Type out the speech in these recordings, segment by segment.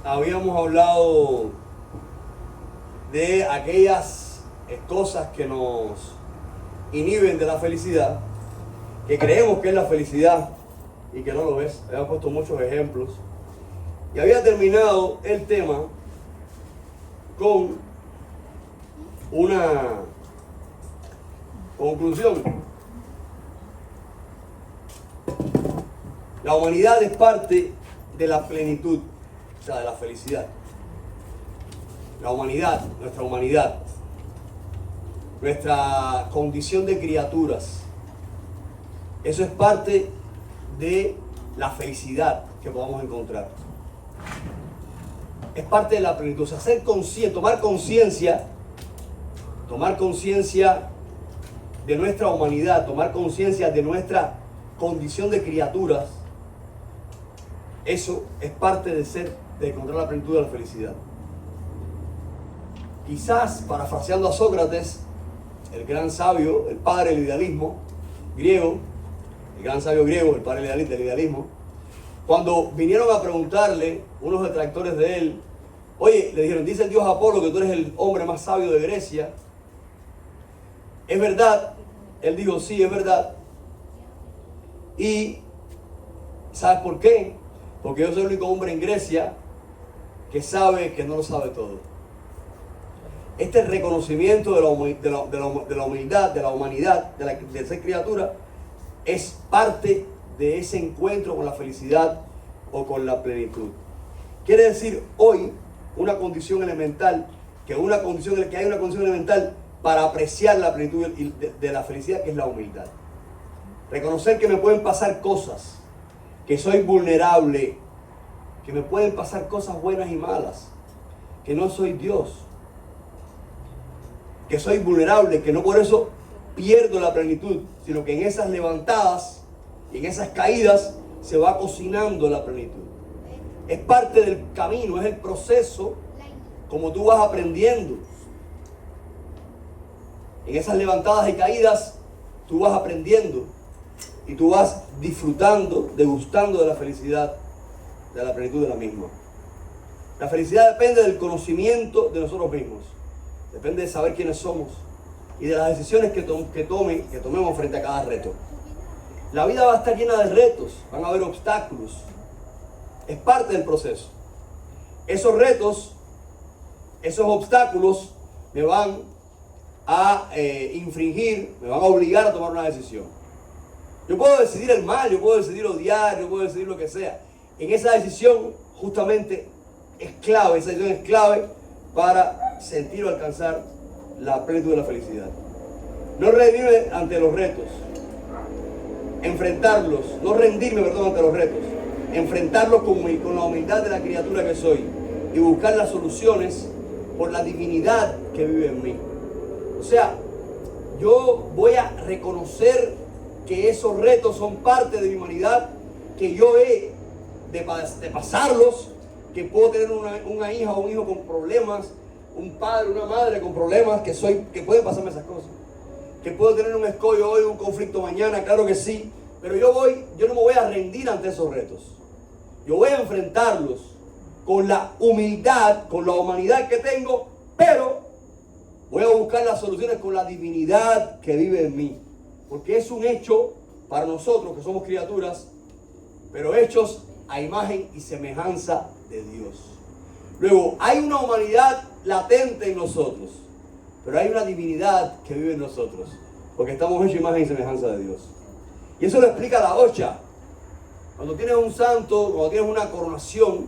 habíamos hablado de aquellas cosas que nos inhiben de la felicidad, que creemos que es la felicidad y que no lo es. Habíamos puesto muchos ejemplos y había terminado el tema con una conclusión. La humanidad es parte de la plenitud, o sea, de la felicidad. La humanidad, nuestra condición de criaturas, eso es parte de la felicidad que podamos encontrar. Es parte de la plenitud, o sea, ser consciente, tomar conciencia de nuestra humanidad, tomar conciencia de nuestra condición de criaturas. Eso es parte de encontrar la plenitud de la felicidad. Quizás, parafraseando a Sócrates, el gran sabio, el padre del idealismo griego, el gran sabio griego, el padre del idealismo, cuando vinieron a preguntarle unos detractores de él, oye, le dijeron, dice el dios Apolo que tú eres el hombre más sabio de Grecia. ¿Es verdad? Él dijo, sí, es verdad. Y ¿sabes por qué? Porque yo soy el único hombre en Grecia que sabe que no lo sabe todo. Este reconocimiento de la humildad, de la humanidad, de ser criatura, es parte de ese encuentro con la felicidad o con la plenitud. Quiere decir hoy una condición elemental, que hay una condición elemental para apreciar la plenitud de la felicidad, que es la humildad. Reconocer que me pueden pasar cosas, que soy vulnerable, que me pueden pasar cosas buenas y malas, que no soy Dios, que soy vulnerable, que no por eso pierdo la plenitud, sino que en esas levantadas y en esas caídas se va cocinando la plenitud. Es parte del camino, es el proceso como tú vas aprendiendo. En esas levantadas y caídas tú vas aprendiendo y tú vas disfrutando, degustando de la felicidad, de la plenitud de la misma. La felicidad depende del conocimiento de nosotros mismos, depende de saber quiénes somos y de las decisiones que tomemos frente a cada reto. La vida va a estar llena de retos, van a haber obstáculos, es parte del proceso. Esos retos, esos obstáculos me van a infringir, me van a obligar a tomar una decisión. Yo puedo decidir el mal, yo puedo decidir odiar, yo puedo decidir lo que sea. En esa decisión justamente es clave, esa decisión es clave para sentir o alcanzar la plenitud de la felicidad. No rendirme ante los retos, enfrentarlos, no rendirme, ante los retos, enfrentarlos con la humildad de la criatura que soy y buscar las soluciones por la divinidad que vive en mí. O sea, yo voy a reconocer que esos retos son parte de mi humanidad, que yo he de pasarlos, que puedo tener una hija o un hijo con problemas, un padre, una madre con problemas, que pueden pasarme esas cosas. Que puedo tener un escollo hoy, un conflicto mañana, claro que sí, pero yo no me voy a rendir ante esos retos. Yo voy a enfrentarlos con la humildad, con la humanidad que tengo, pero voy a buscar las soluciones con la divinidad que vive en mí. Porque es un hecho para nosotros que somos criaturas, pero hechos a imagen y semejanza de Dios. Luego, hay una humanidad latente en nosotros, pero hay una divinidad que vive en nosotros, porque estamos hechos a imagen y semejanza de Dios. Y eso lo explica la Hocha. Cuando tienes un santo, cuando tienes una coronación,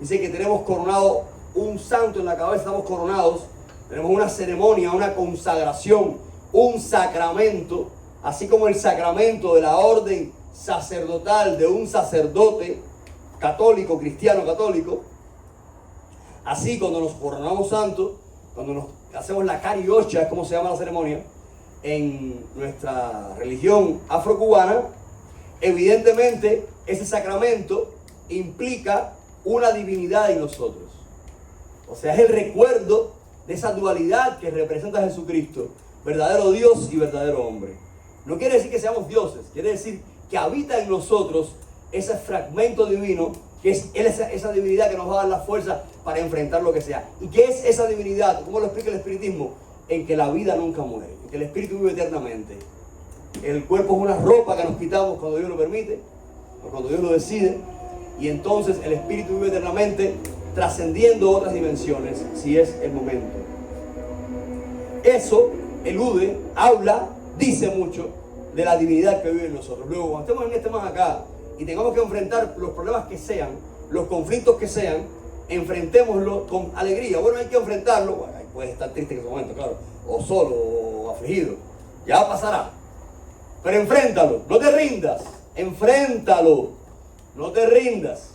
dice que tenemos coronado un santo en la cabeza, estamos coronados, tenemos una ceremonia, una consagración, un sacramento, así como el sacramento de la orden sacerdotal de un sacerdote católico, cristiano católico. Así, cuando nos coronamos santos, cuando nos hacemos la cariocha, es como se llama la ceremonia, en nuestra religión afrocubana, evidentemente ese sacramento implica una divinidad en nosotros. O sea, es el recuerdo de esa dualidad que representa a Jesucristo, verdadero Dios y verdadero hombre. No quiere decir que seamos dioses, quiere decir que habita en nosotros ese fragmento divino que es esa divinidad que nos va a dar la fuerza para enfrentar lo que sea. ¿Y qué es esa divinidad? ¿Cómo lo explica el espiritismo? En que la vida nunca muere, en que el espíritu vive eternamente. El cuerpo es una ropa que nos quitamos cuando Dios lo permite, o cuando Dios lo decide, y entonces el espíritu vive eternamente, trascendiendo otras dimensiones, si es el momento. Eso elude, habla, dice mucho de la divinidad que vive en nosotros. Luego, cuando estemos en este más acá y tengamos que enfrentar los problemas que sean, los conflictos que sean, enfrentémoslo con alegría. Bueno, hay que enfrentarlo. Bueno, puedes estar triste en ese momento, claro, o solo, o afligido. Ya pasará. Pero enfréntalo, no te rindas. Enfréntalo, no te rindas.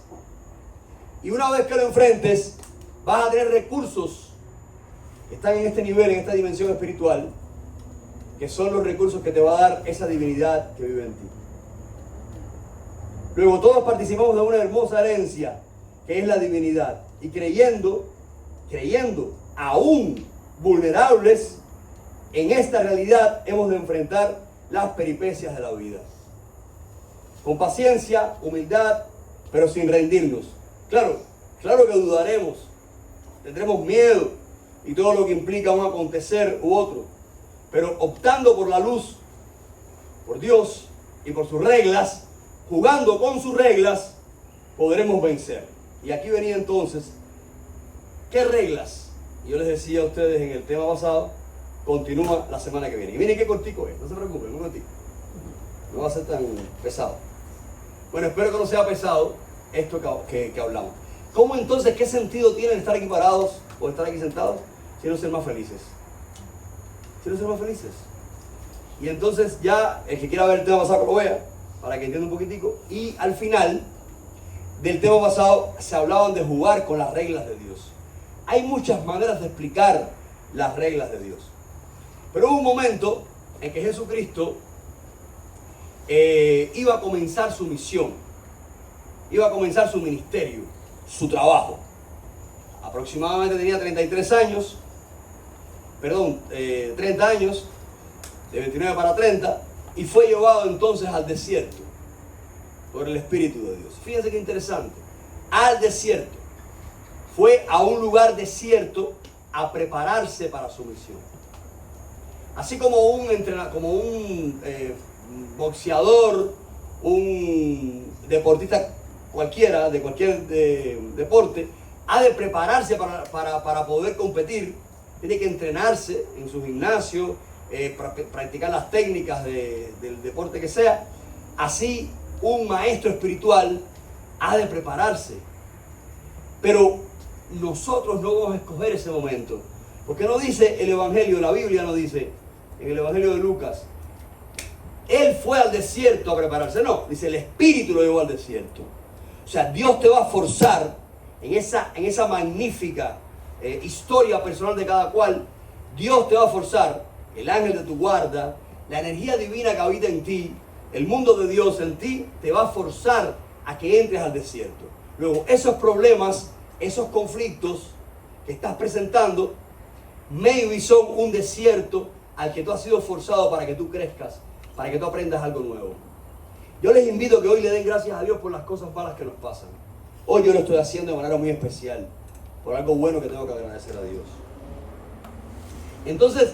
Y una vez que lo enfrentes, vas a tener recursos que están en este nivel, en esta dimensión espiritual, que son los recursos que te va a dar esa divinidad que vive en ti. Luego todos participamos de una hermosa herencia, que es la divinidad. Y creyendo, aún vulnerables, en esta realidad hemos de enfrentar las peripecias de la vida. Con paciencia, humildad, pero sin rendirnos. Claro que dudaremos, tendremos miedo y todo lo que implica un acontecer u otro. Pero optando por la luz, por Dios y por sus reglas, jugando con sus reglas, podremos vencer. Y aquí venía entonces, ¿qué reglas? Yo les decía a ustedes en el tema pasado, continúa la semana que viene. Y miren qué cortico es, no se preocupen, muy cortico. No va a ser tan pesado. Bueno, espero que no sea pesado esto que hablamos. ¿Cómo entonces, qué sentido tiene estar aquí parados o estar aquí sentados si no ser más felices? Quiero ser más felices. Y entonces ya, el que quiera ver el tema pasado que lo vea, para que entienda un poquitico. Y al final del tema pasado se hablaban de jugar con las reglas de Dios. Hay muchas maneras de explicar las reglas de Dios. Pero hubo un momento en que Jesucristo iba a comenzar su misión, iba a comenzar su ministerio, su trabajo. Aproximadamente tenía 33 años. 30 años, de 29 para 30, y fue llevado entonces al desierto por el Espíritu de Dios. Fíjense qué interesante, al desierto. Fue a un lugar desierto a prepararse para su misión. Así como un boxeador, un deportista cualquiera, de cualquier deporte, ha de prepararse para poder competir. Tiene que entrenarse en su gimnasio, practicar las técnicas del deporte que sea. Así, un maestro espiritual ha de prepararse. Pero nosotros no vamos a escoger ese momento. Porque no dice el Evangelio, la Biblia no dice, en el Evangelio de Lucas, él fue al desierto a prepararse. No, dice el Espíritu lo llevó al desierto. O sea, Dios te va a forzar en esa magnífica historia personal de cada cual. Dios te va a forzar, el ángel de tu guarda, la energía divina que habita en ti, el mundo de Dios en ti, te va a forzar a que entres al desierto. Luego, esos problemas, esos conflictos que estás presentando, maybe son un desierto al que tú has sido forzado para que tú crezcas, para que tú aprendas algo nuevo. Yo les invito a que hoy le den gracias a Dios por las cosas malas que nos pasan. Hoy yo lo estoy haciendo de manera muy especial, por algo bueno que tengo que agradecer a Dios. Entonces,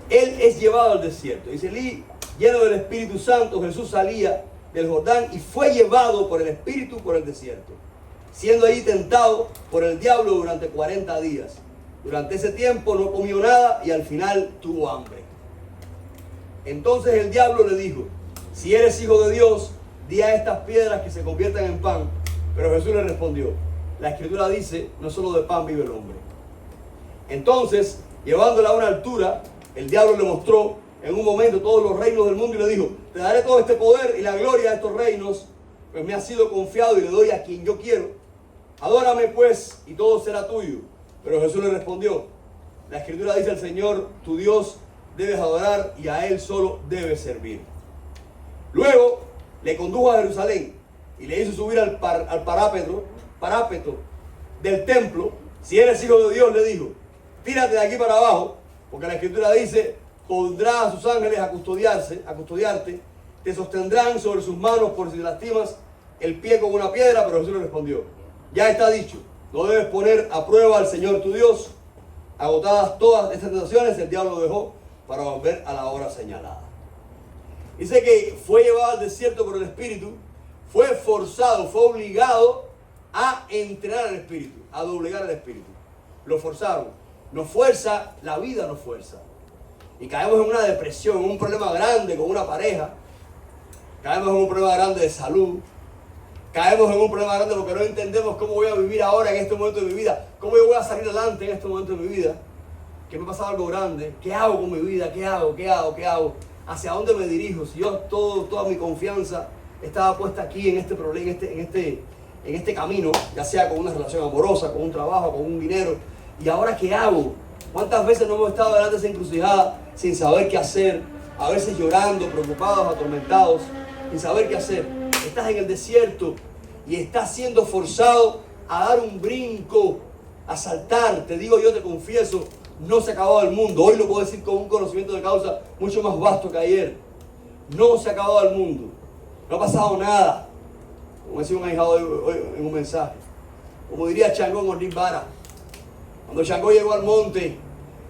él es llevado al desierto. Dice, lleno del Espíritu Santo, Jesús salía del Jordán y fue llevado por el Espíritu por el desierto, siendo ahí tentado por el diablo durante 40 días. Durante ese tiempo no comió nada y al final tuvo hambre. Entonces el diablo le dijo, si eres hijo de Dios, di a estas piedras que se conviertan en pan. Pero Jesús le respondió, la Escritura dice, no solo de pan vive el hombre. Entonces, llevándola a una altura, el diablo le mostró en un momento todos los reinos del mundo y le dijo, te daré todo este poder y la gloria de estos reinos, pues me ha sido confiado y le doy a quien yo quiero. Adórame pues y todo será tuyo. Pero Jesús le respondió, la Escritura dice, el Señor tu Dios debes adorar y a Él solo debes servir. Luego le condujo a Jerusalén y le hizo subir al parapeto del templo. Si eres hijo de Dios, le dijo, tírate de aquí para abajo, porque la Escritura dice, pondrá a sus ángeles a custodiarte, te sostendrán sobre sus manos por si lastimas el pie con una piedra, pero Jesús le respondió, ya está dicho, no debes poner a prueba al Señor tu Dios. Agotadas todas estas tentaciones, el diablo lo dejó para volver a la hora señalada. Dice que fue llevado al desierto por el Espíritu, fue forzado, fue obligado a entrenar al Espíritu, a doblegar al Espíritu. Lo forzaron. Nos fuerza, la vida nos fuerza. Y caemos en una depresión, en un problema grande con una pareja. Caemos en un problema grande de salud. Caemos en un problema grande porque no entendemos cómo voy a vivir ahora en este momento de mi vida. Cómo yo voy a salir adelante en este momento de mi vida. Que me ha pasado algo grande. ¿Qué hago con mi vida? ¿Qué hago? ¿Qué hago? ¿Qué hago? ¿Hacia dónde me dirijo? Si yo toda mi confianza estaba puesta aquí en este problema, en este camino, ya sea con una relación amorosa, con un trabajo, con un dinero. ¿Y ahora qué hago? ¿Cuántas veces no hemos estado delante de esa encrucijada sin saber qué hacer? A veces llorando, preocupados, atormentados, sin saber qué hacer. Estás en el desierto y estás siendo forzado a dar un brinco, a saltar. Te digo, yo te confieso, no se ha acabado el mundo. Hoy lo puedo decir con un conocimiento de causa mucho más vasto que ayer. No se ha acabado el mundo. No ha pasado nada. Como decía un ahijado hoy en un mensaje. Como diría Changó en Ornimbara. Cuando Changó llegó al monte,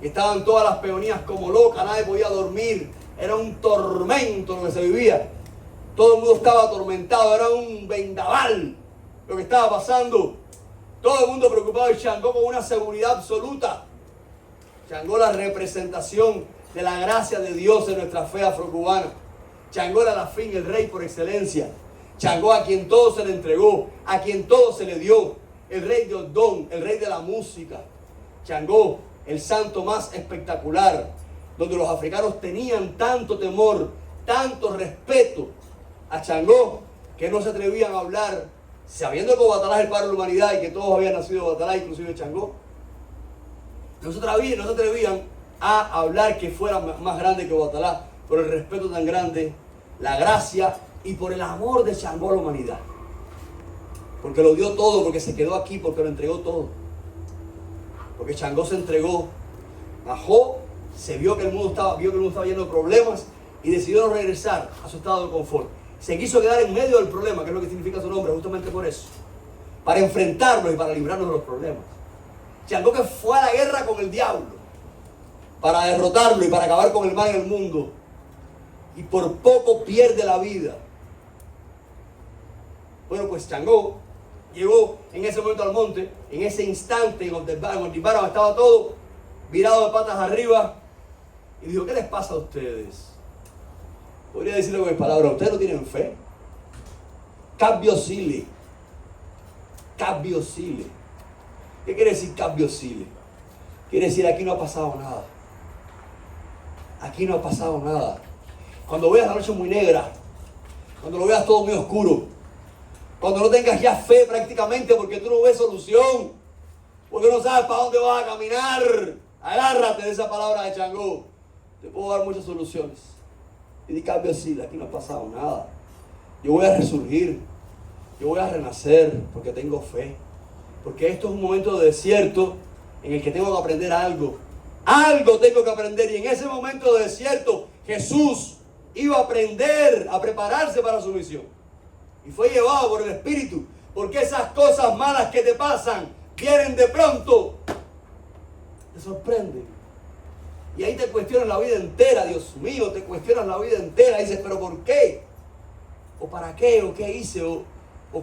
estaban todas las peonías como locas, nadie podía dormir. Era un tormento lo que se vivía. Todo el mundo estaba atormentado, era un vendaval lo que estaba pasando. Todo el mundo preocupado y Changó con una seguridad absoluta. Changó la representación de la gracia de Dios en nuestra fe afrocubana. Changó era la fin, el rey por excelencia. Changó a quien todo se le entregó, a quien todo se le dio. El rey de Odón, el rey de la música. Changó, el santo más espectacular, donde los africanos tenían tanto temor, tanto respeto a Changó, que no se atrevían a hablar, sabiendo que Obatalá es el padre de la humanidad y que todos habían nacido de Obatalá, inclusive Changó. No se atrevían a hablar que fuera más grande que Obatalá, por el respeto tan grande, la gracia y por el amor de Changó a la humanidad. Porque lo dio todo, porque se quedó aquí, porque lo entregó todo. Porque Changó se entregó, bajó, se vio que el mundo estaba lleno de problemas y decidió no regresar a su estado de confort. Se quiso quedar en medio del problema, que es lo que significa su nombre, justamente por eso. Para enfrentarlos y para librarnos de los problemas. Changó que fue a la guerra con el diablo, para derrotarlo y para acabar con el mal en el mundo. Y por poco pierde la vida. Bueno, pues Changó llegó en ese momento al monte, en ese instante, en Ondimbaran estaba todo virado de patas arriba, y dijo, ¿qué les pasa a ustedes? Podría decirlo con mis palabras, ¿ustedes no tienen fe? Cabiosile. Cabiosile. ¿Qué quiere decir cabiosile? Quiere decir, aquí no ha pasado nada. Aquí no ha pasado nada. Cuando veas la noche muy negra, cuando lo veas todo muy oscuro, cuando no tengas ya fe prácticamente porque tú no ves solución, porque no sabes para dónde vas a caminar, agárrate de esa palabra de Changó. Te puedo dar muchas soluciones. Y di cambio así, aquí no ha pasado nada. Yo voy a resurgir, yo voy a renacer porque tengo fe. Porque esto es un momento de desierto en el que tengo que aprender algo. Algo tengo que aprender. Y en ese momento de desierto, Jesús iba a aprender, a prepararse para su misión. Y fue llevado por el Espíritu. Porque esas cosas malas que te pasan vienen de pronto. Te sorprenden. Y ahí te cuestionas la vida entera, Dios mío, te cuestionas la vida entera. Y dices, ¿pero por qué? ¿O para qué? ¿O qué hice? ¿O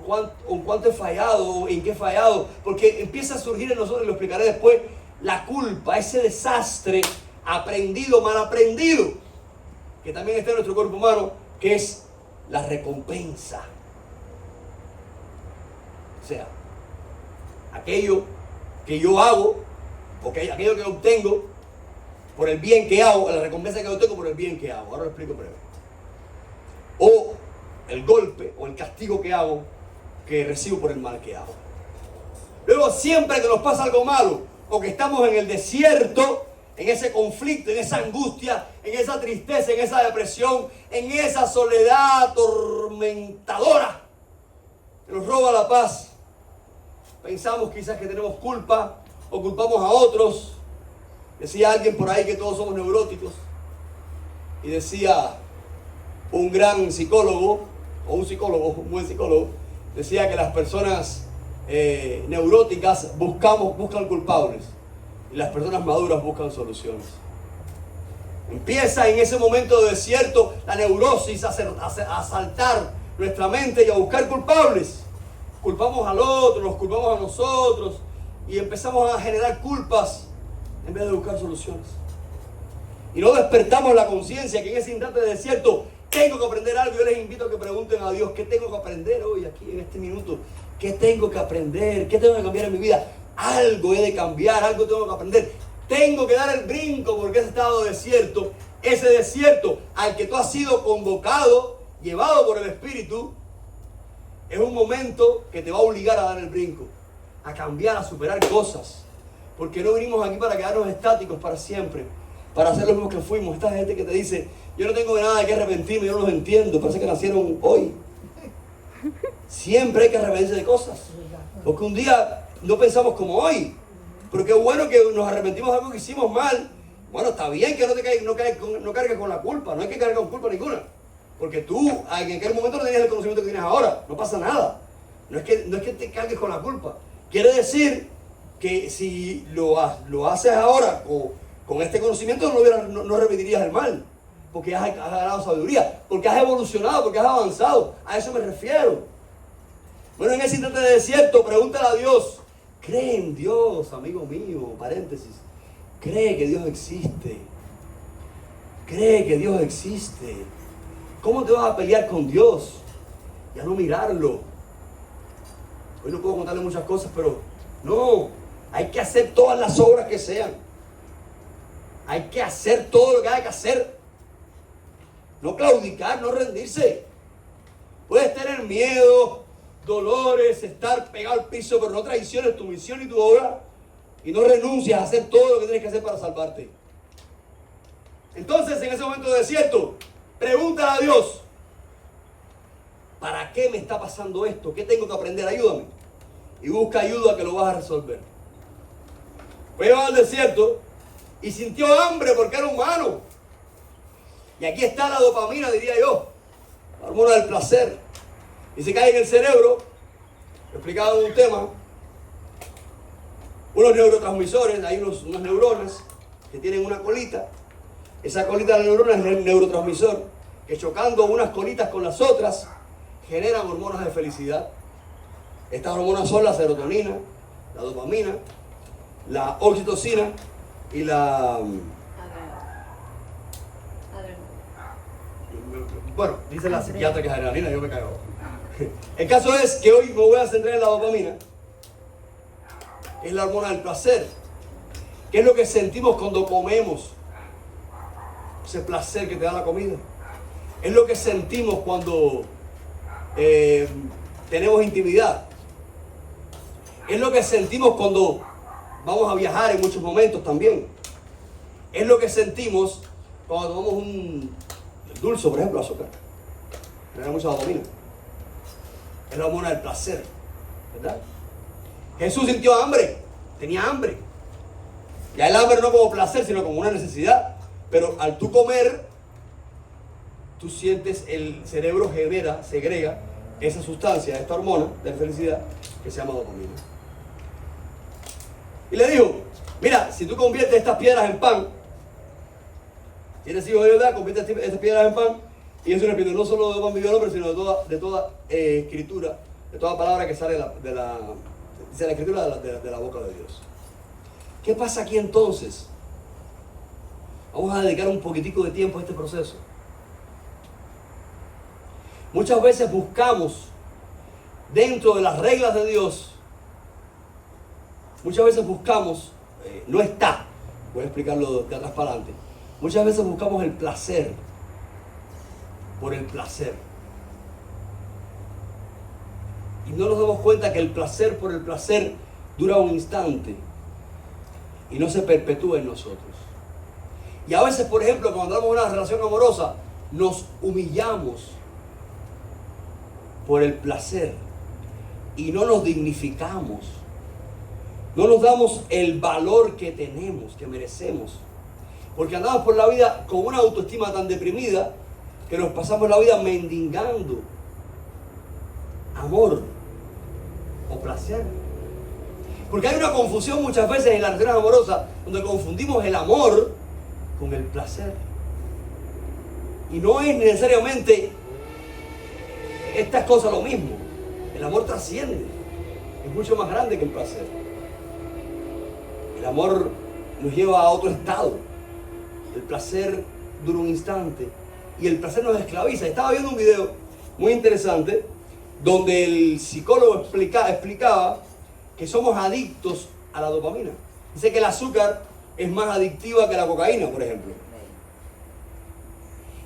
cuánto he fallado? ¿O en qué he fallado? Porque empieza a surgir en nosotros, y lo explicaré después, la culpa, ese desastre aprendido, mal aprendido, que también está en nuestro cuerpo humano, que es la recompensa. O sea, aquello que yo hago, aquello que obtengo por el bien que hago, la recompensa que obtengo por el bien que hago. Ahora lo explico breve. O el golpe o el castigo que hago, que recibo por el mal que hago. Luego, siempre que nos pasa algo malo, o que estamos en el desierto, en ese conflicto, en esa angustia, en esa tristeza, en esa depresión, en esa soledad atormentadora que nos roba la paz, pensamos quizás que tenemos culpa o culpamos a otros. Decía alguien por ahí que todos somos neuróticos, y decía un gran psicólogo, o un buen psicólogo, decía que las personas neuróticas buscan culpables y las personas maduras buscan soluciones. Empieza en ese momento de desierto la neurosis a asaltar nuestra mente y a buscar culpables. Culpamos al otro, nos culpamos a nosotros y empezamos a generar culpas en vez de buscar soluciones. Y no despertamos la conciencia que en ese instante de desierto tengo que aprender algo. Yo les invito a que pregunten a Dios, ¿qué tengo que aprender hoy aquí en este minuto? ¿Qué tengo que aprender? ¿Qué tengo que cambiar en mi vida? Algo he de cambiar, algo tengo que aprender. Tengo que dar el brinco porque ese estado de desierto, ese desierto al que tú has sido convocado, llevado por el Espíritu, es un momento que te va a obligar a dar el brinco, a cambiar, a superar cosas. Porque no vinimos aquí para quedarnos estáticos para siempre, para ser los mismos que fuimos. Esta gente que te dice, yo no tengo nada de qué arrepentirme, yo no los entiendo, parece que nacieron hoy. Siempre hay que arrepentirse de cosas, porque un día no pensamos como hoy. Pero qué bueno que nos arrepentimos de algo que hicimos mal. Bueno, está bien que no cargues con la culpa, no hay que cargar con culpa ninguna. Porque tú en aquel momento no tenías el conocimiento que tienes ahora, no pasa nada. No es que te cargues con la culpa. Quiere decir que si lo haces ahora con este conocimiento no repetirías el mal. Porque has ganado sabiduría, porque has evolucionado, porque has avanzado. A eso me refiero. Bueno, en ese instante de desierto, pregúntale a Dios. Cree en Dios, amigo mío, paréntesis. Cree que Dios existe. Cree que Dios existe. ¿Cómo te vas a pelear con Dios? Ya no mirarlo. Hoy no puedo contarle muchas cosas, pero no. Hay que hacer todas las obras que sean. Hay que hacer todo lo que haya que hacer. No claudicar, no rendirse. Puedes tener miedo, dolores, estar pegado al piso, pero no traiciones tu misión y tu obra y no renuncias a hacer todo lo que tienes que hacer para salvarte. Entonces, en ese momento de desierto, pregúntale a Dios, ¿para qué me está pasando esto? ¿Qué tengo que aprender? Ayúdame. Y busca ayuda que lo vas a resolver. Fue al desierto y sintió hambre porque era humano. Y aquí está la dopamina, diría yo, la hormona del placer. Y se cae en el cerebro, explicado en un tema, unos neurotransmisores, hay unas neuronas que tienen una colita. Esa colita de la neurona es el neurotransmisor, que chocando unas colitas con las otras, generan hormonas de felicidad. Estas hormonas son la serotonina, la dopamina, la oxitocina y la... Bueno, dice la psiquiatra que es adrenalina, yo me cago. El caso es que hoy me voy a centrar en la dopamina, que es la hormona del placer, que es lo que sentimos cuando comemos, ese placer que te da la comida. Es lo que sentimos cuando tenemos intimidad. Es lo que sentimos cuando vamos a viajar en muchos momentos también. Es lo que sentimos cuando tomamos un dulce, por ejemplo, azúcar. Me da mucha dopamina. Es la hormona del placer, ¿verdad? Jesús sintió hambre, tenía hambre. Ya el hambre no como placer, sino como una necesidad. Pero al tú comer, tú sientes, el cerebro segrega esa sustancia, esta hormona de felicidad que se llama dopamina. Y le dijo, mira, si tú conviertes estas piedras en pan, tienes hijos de verdad, conviertes estas piedras en pan, y eso repito, no solo de pan vivió el hombre, sino de toda escritura, de toda palabra que sale de la escritura de la boca de Dios. ¿Qué pasa aquí entonces? Vamos a dedicar un poquitico de tiempo a este proceso. Muchas veces buscamos dentro de las reglas de Dios, muchas veces buscamos, no está, voy a explicarlo de atrás para adelante, muchas veces buscamos el placer por el placer. Y no nos damos cuenta que el placer por el placer dura un instante y no se perpetúa en nosotros. Y a veces, por ejemplo, cuando damos una relación amorosa, nos humillamos por el placer y no nos dignificamos. No nos damos el valor que tenemos, que merecemos. Porque andamos por la vida con una autoestima tan deprimida que nos pasamos la vida mendigando amor o placer. Porque hay una confusión muchas veces en las relaciones amorosas donde confundimos el amor con el placer. Y no es necesariamente estas cosas lo mismo. El amor trasciende, es mucho más grande que el placer. El amor nos lleva a otro estado. El placer dura un instante y el placer nos esclaviza. Estaba viendo un video muy interesante donde el psicólogo explicaba que somos adictos a la dopamina. Dice que el azúcar es más adictiva que la cocaína, por ejemplo.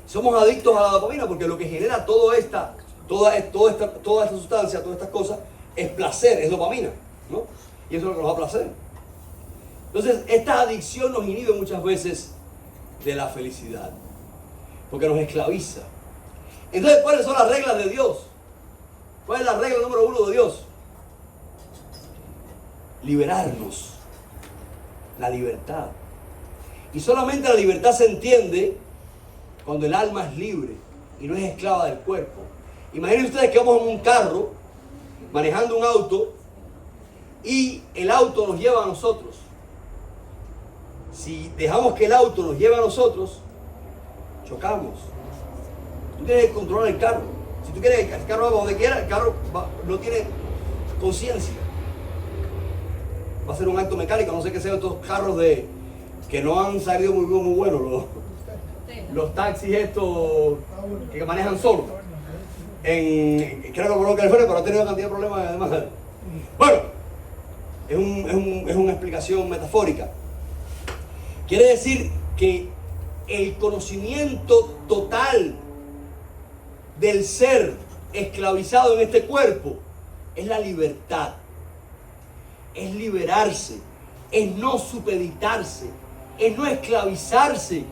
Somos adictos a la dopamina porque lo que genera toda esta sustancia, todas estas cosas, es placer, es dopamina, ¿no? Y eso es lo que nos da placer. Entonces, esta adicción nos inhibe muchas veces de la felicidad, porque nos esclaviza. Entonces, ¿cuáles son las reglas de Dios? ¿Cuál es la regla número 1 de Dios? Liberarnos. La libertad. Y solamente la libertad se entiende cuando el alma es libre y no es esclava del cuerpo. Imaginen ustedes que vamos en un carro, manejando un auto, y el auto nos lleva a nosotros. Si dejamos que el auto nos lleve a nosotros, chocamos. Tú tienes que controlar el carro. Si tú quieres que el carro vaya donde quiera, el carro no tiene conciencia. Va a ser un acto mecánico, no sé qué sean estos carros que no han salido muy buenos, los taxis estos que manejan solos. Creo que en California, pero ha tenido cantidad de problemas además. Bueno, es una explicación metafórica. Quiere decir que el conocimiento total del ser esclavizado en este cuerpo es la libertad. Es liberarse, es no supeditarse, es no esclavizarse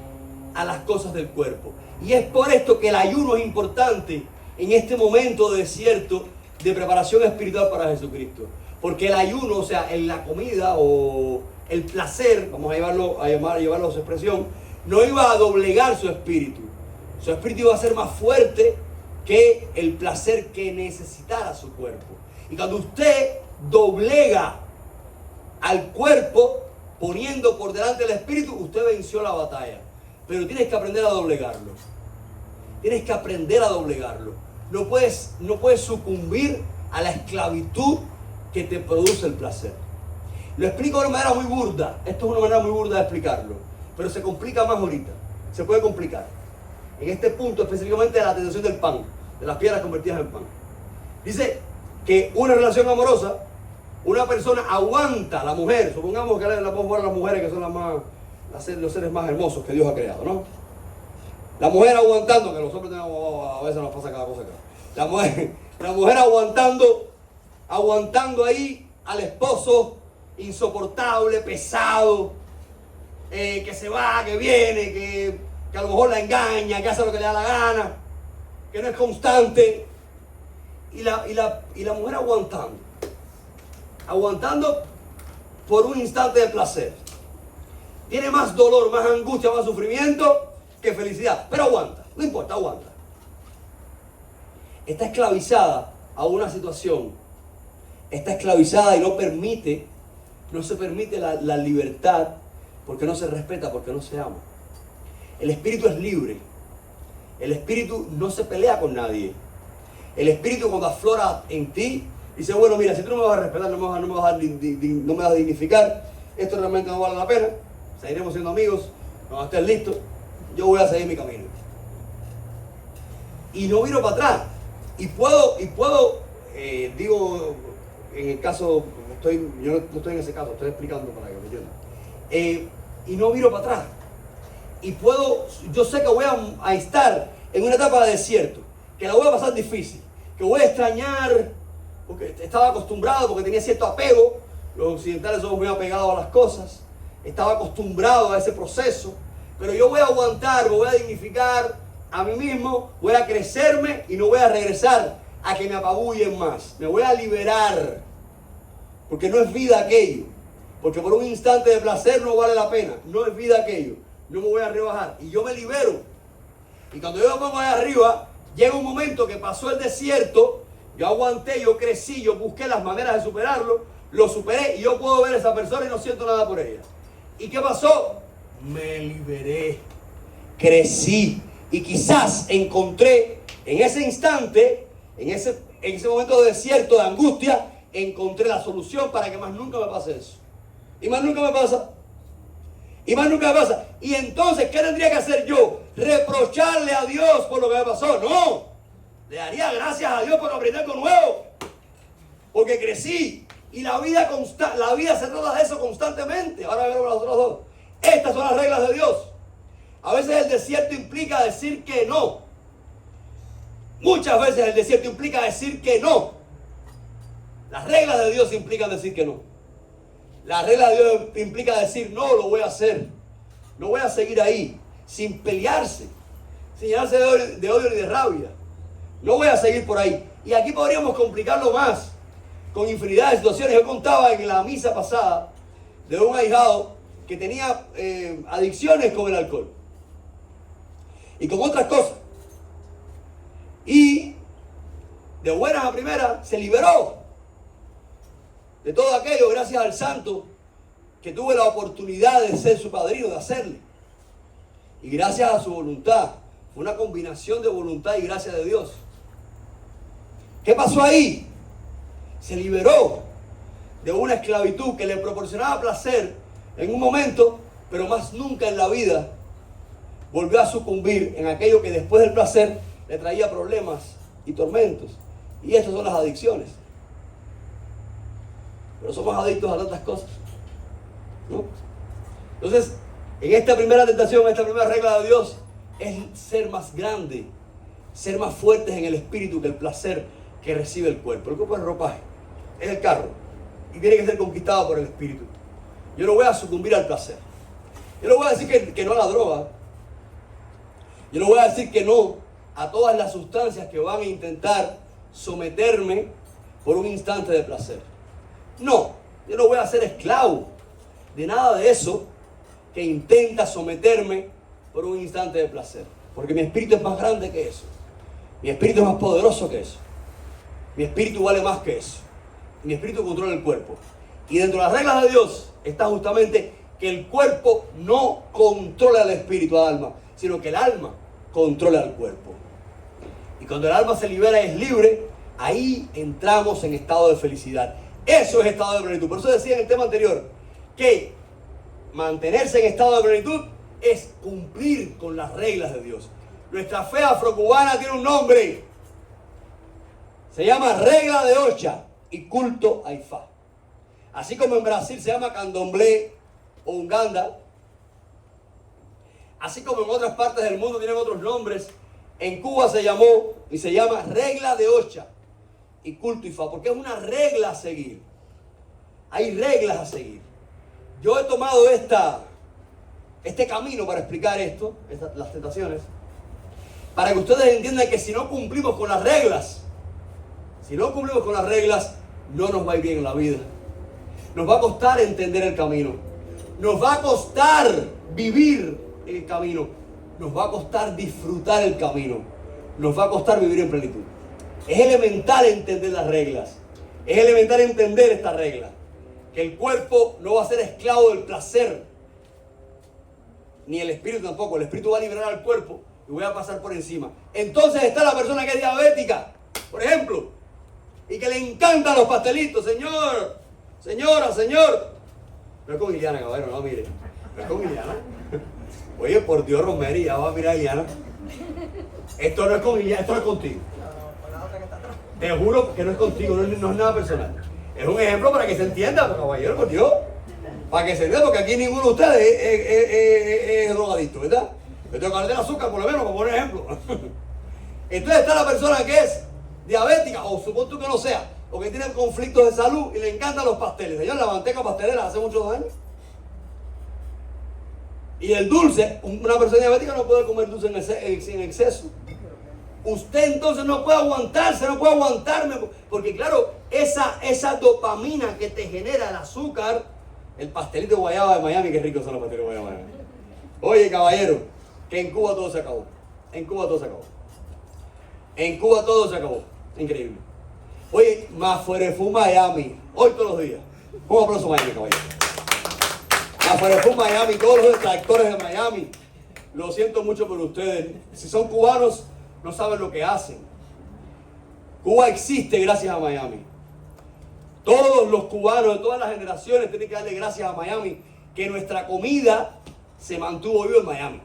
a las cosas del cuerpo. Y es por esto que el ayuno es importante en este momento de desierto de preparación espiritual para Jesucristo. Porque el ayuno, o sea, en la comida o el placer, vamos a llevarlo a su expresión, no iba a doblegar su espíritu. Su espíritu iba a ser más fuerte que el placer que necesitara su cuerpo. Y cuando usted doblega al cuerpo, poniendo por delante el espíritu, usted venció la batalla. Pero tienes que aprender a doblegarlo. Tienes que aprender a doblegarlo. No puedes sucumbir a la esclavitud que te produce el placer. Lo explico de una manera muy burda. Esto es una manera muy burda de explicarlo. Pero se complica más ahorita. Se puede complicar. En este punto específicamente de la tentación del pan, de las piedras convertidas en pan. Dice que una relación amorosa, una persona aguanta, la mujer, supongamos que la podemos ver a las mujeres que son los seres más hermosos que Dios ha creado, ¿no? La mujer aguantando, que los hombres a veces nos pasa cada cosa acá. La mujer aguantando ahí al esposo insoportable, pesado, que se va, que viene, que a lo mejor la engaña, que hace lo que le da la gana, que no es constante. Y la mujer aguantando por un instante de placer. Tiene más dolor, más angustia, más sufrimiento que felicidad, pero aguanta, no importa, aguanta. Está esclavizada a una situación, está esclavizada y no se permite la libertad porque no se respeta, porque no se ama. El espíritu es libre, el espíritu no se pelea con nadie. El espíritu cuando aflora en ti dice, bueno, mira, si tú no me vas a respetar, no me vas a dignificar, esto realmente no vale la pena, seguiremos siendo amigos, cuando estés listo, yo voy a seguir mi camino. Y no miro para atrás. Y puedo, digo, en el caso, yo no estoy en ese caso, estoy explicando para que me entiendan. Y no miro para atrás. Y yo sé que voy a estar en una etapa de desierto, que la voy a pasar difícil, que voy a extrañar, porque estaba acostumbrado, porque tenía cierto apego. Los occidentales somos muy apegados a las cosas. Estaba acostumbrado a ese proceso. Pero yo voy a aguantar, me voy a dignificar a mí mismo, voy a crecerme y no voy a regresar a que me apabullen más. Me voy a liberar. Porque no es vida aquello. Porque por un instante de placer no vale la pena. No es vida aquello. No me voy a rebajar. Y yo me libero. Y cuando yo me pongo ahí arriba, llega un momento que pasó el desierto, Yo aguanté, yo crecí, yo busqué las maneras de superarlo, lo superé y yo puedo ver a esa persona y no siento nada por ella. ¿Y qué pasó? Me liberé, crecí y quizás encontré en ese instante, en ese momento de desierto, de angustia, encontré la solución para que más nunca me pase eso. Y más nunca me pasa. Y más nunca me pasa. Y entonces, ¿qué tendría que hacer yo? ¿Reprocharle a Dios por lo que me pasó? No. Le daría gracias a Dios por aprender algo nuevo. Porque crecí. Y la vida se trata de eso constantemente. Ahora veremos las otras dos. Estas son las reglas de Dios. A veces el desierto implica decir que no. Muchas veces el desierto implica decir que no. Las reglas de Dios implican decir que no. Las reglas de Dios implica decir no, lo voy a hacer. No voy a seguir ahí, sin pelearse, sin llenarse de odio ni de rabia. No voy a seguir por ahí. Y aquí podríamos complicarlo más, con infinidad de situaciones. Yo contaba en la misa pasada de un ahijado que tenía adicciones con el alcohol y con otras cosas. Y de buenas a primeras se liberó de todo aquello gracias al santo que tuve la oportunidad de ser su padrino, de hacerle. Y gracias a su voluntad. Fue una combinación de voluntad y gracia de Dios. ¿Qué pasó ahí? Se liberó de una esclavitud que le proporcionaba placer en un momento, pero más nunca en la vida volvió a sucumbir en aquello que después del placer le traía problemas y tormentos. Y estas son las adicciones. Pero somos adictos a tantas cosas, ¿no? Entonces, en esta primera tentación, esta primera regla de Dios, es ser más grande, ser más fuertes en el espíritu que el placer que recibe el cuerpo. El cuerpo es el ropaje, es el carro, y tiene que ser conquistado por el espíritu. Yo no voy a sucumbir al placer. Yo no voy a decir que no a la droga. Yo no voy a decir que no a todas las sustancias que van a intentar someterme por un instante de placer. No, yo no voy a ser esclavo de nada de eso que intenta someterme por un instante de placer. Porque mi espíritu es más grande que eso. Mi espíritu es más poderoso que eso. Mi espíritu vale más que eso. Mi espíritu controla el cuerpo. Y dentro de las reglas de Dios está justamente que el cuerpo no controla al espíritu, al alma, sino que el alma controla al cuerpo. Y cuando el alma se libera y es libre, ahí entramos en estado de felicidad. Eso es estado de plenitud. Por eso decía en el tema anterior que mantenerse en estado de plenitud es cumplir con las reglas de Dios. Nuestra fe afrocubana tiene un nombre. Se llama regla de Ocha y culto a Ifá. Así como en Brasil se llama candomblé o unganda, así como en otras partes del mundo tienen otros nombres, en Cuba se llamó y se llama regla de Ocha y culto Ifá, porque es una regla a seguir. Hay reglas a seguir. Yo he tomado este camino para explicar esto, las tentaciones, para que ustedes entiendan que si no cumplimos con las reglas, no nos va a ir bien en la vida. Nos va a costar entender el camino. Nos va a costar vivir el camino. Nos va a costar disfrutar el camino. Nos va a costar vivir en plenitud. Es elemental entender las reglas. Es elemental entender esta regla. Que el cuerpo no va a ser esclavo del placer. Ni el espíritu tampoco. El espíritu va a liberar al cuerpo y voy a pasar por encima. Entonces está la persona que es diabética, por ejemplo, y que le encantan los pastelitos. Señor, señora, señor. No es con Iliana, caballero, no, mire. No es con Iliana. Oye, por Dios, romería, va a mirar a Iliana. Esto no es con Iliana, esto no es contigo. Te juro que no es contigo, no es nada personal. Es un ejemplo para que se entienda, caballero, por Dios. Para que se entienda, porque aquí ninguno de ustedes es drogadicto, ¿verdad? Yo tengo que hablar del azúcar, por lo menos, para poner ejemplo. Entonces está la persona que es diabética, o supongo tú que no sea, o que tiene conflictos de salud y le encantan los pasteles. Señor, la manteca pastelera hace muchos años. Y el dulce, una persona diabética no puede comer dulce en exceso. Usted entonces no puede aguantarse, no puede aguantarme, porque claro, esa dopamina que te genera el azúcar, el pastelito de guayaba de Miami, qué ricos son los pasteles de guayaba de Miami. Oye, caballero, que en Cuba todo se acabó. En Cuba todo se acabó. En Cuba todo se acabó. Increíble. Oye, más fuera fue Miami, hoy todos los días. Un aplauso a Miami, caballero. Más fuera fue Miami, todos los detractores de Miami. Lo siento mucho por ustedes. Si son cubanos, no saben lo que hacen. Cuba existe gracias a Miami. Todos los cubanos de todas las generaciones tienen que darle gracias a Miami, que nuestra comida se mantuvo viva en Miami.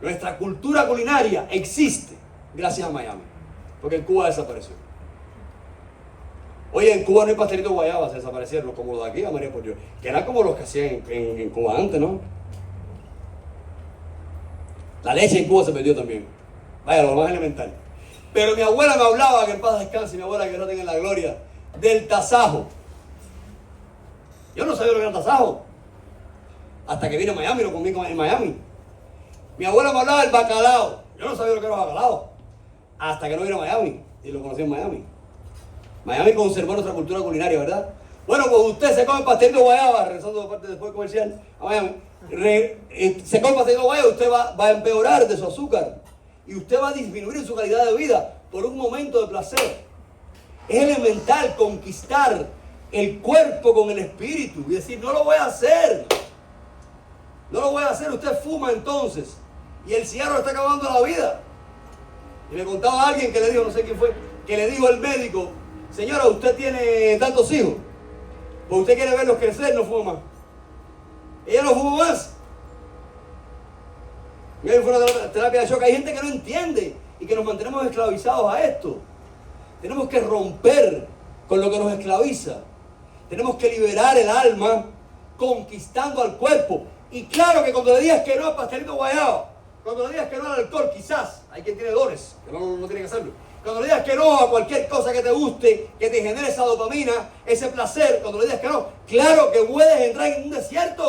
Nuestra cultura culinaria existe gracias a Miami, porque en Cuba desapareció. Oye, en Cuba no hay pastelito guayaba, se desaparecieron, como los de aquí, a María por Dios, que eran como los que hacían en Cuba antes, ¿no? La leche en Cuba se perdió también. Vaya, lo más elemental. Pero mi abuela me hablaba, que en paz descanse, mi abuela que no tenga la gloria, del tasajo. Yo no sabía lo que era tasajo hasta que vine a Miami, lo comí en Miami. Mi abuela me hablaba del bacalao. Yo no sabía lo que era bacalao hasta que no vine a Miami y lo conocí en Miami. Miami conservó nuestra cultura culinaria, ¿verdad? Bueno, pues usted se come pastel de guayaba, regresando de parte después comercial a Miami, se come pastel de guayaba, usted va a empeorar de su azúcar y usted va a disminuir en su calidad de vida por un momento de placer. Es elemental conquistar el cuerpo con el espíritu y decir, no lo voy a hacer. No lo voy a hacer. Usted fuma entonces y el cigarro le está acabando la vida. Y me contaba alguien que le dijo, no sé quién fue, que le dijo el médico, señora, usted tiene tantos hijos, pues usted quiere verlos crecer, no fuma más. Ella no fuma más. Y ahí fue una terapia de shock. Hay gente que no entiende y que nos mantenemos esclavizados a esto. Tenemos que romper con lo que nos esclaviza. Tenemos que liberar el alma conquistando al cuerpo. Y claro que cuando le digas que no al pastelito guayaba, cuando le digas que no al alcohol, quizás, hay quien tiene dones, que no tiene que hacerlo. Cuando le digas que no a cualquier cosa que te guste, que te genere esa dopamina, ese placer, cuando le digas que no, claro que puedes entrar en un desierto,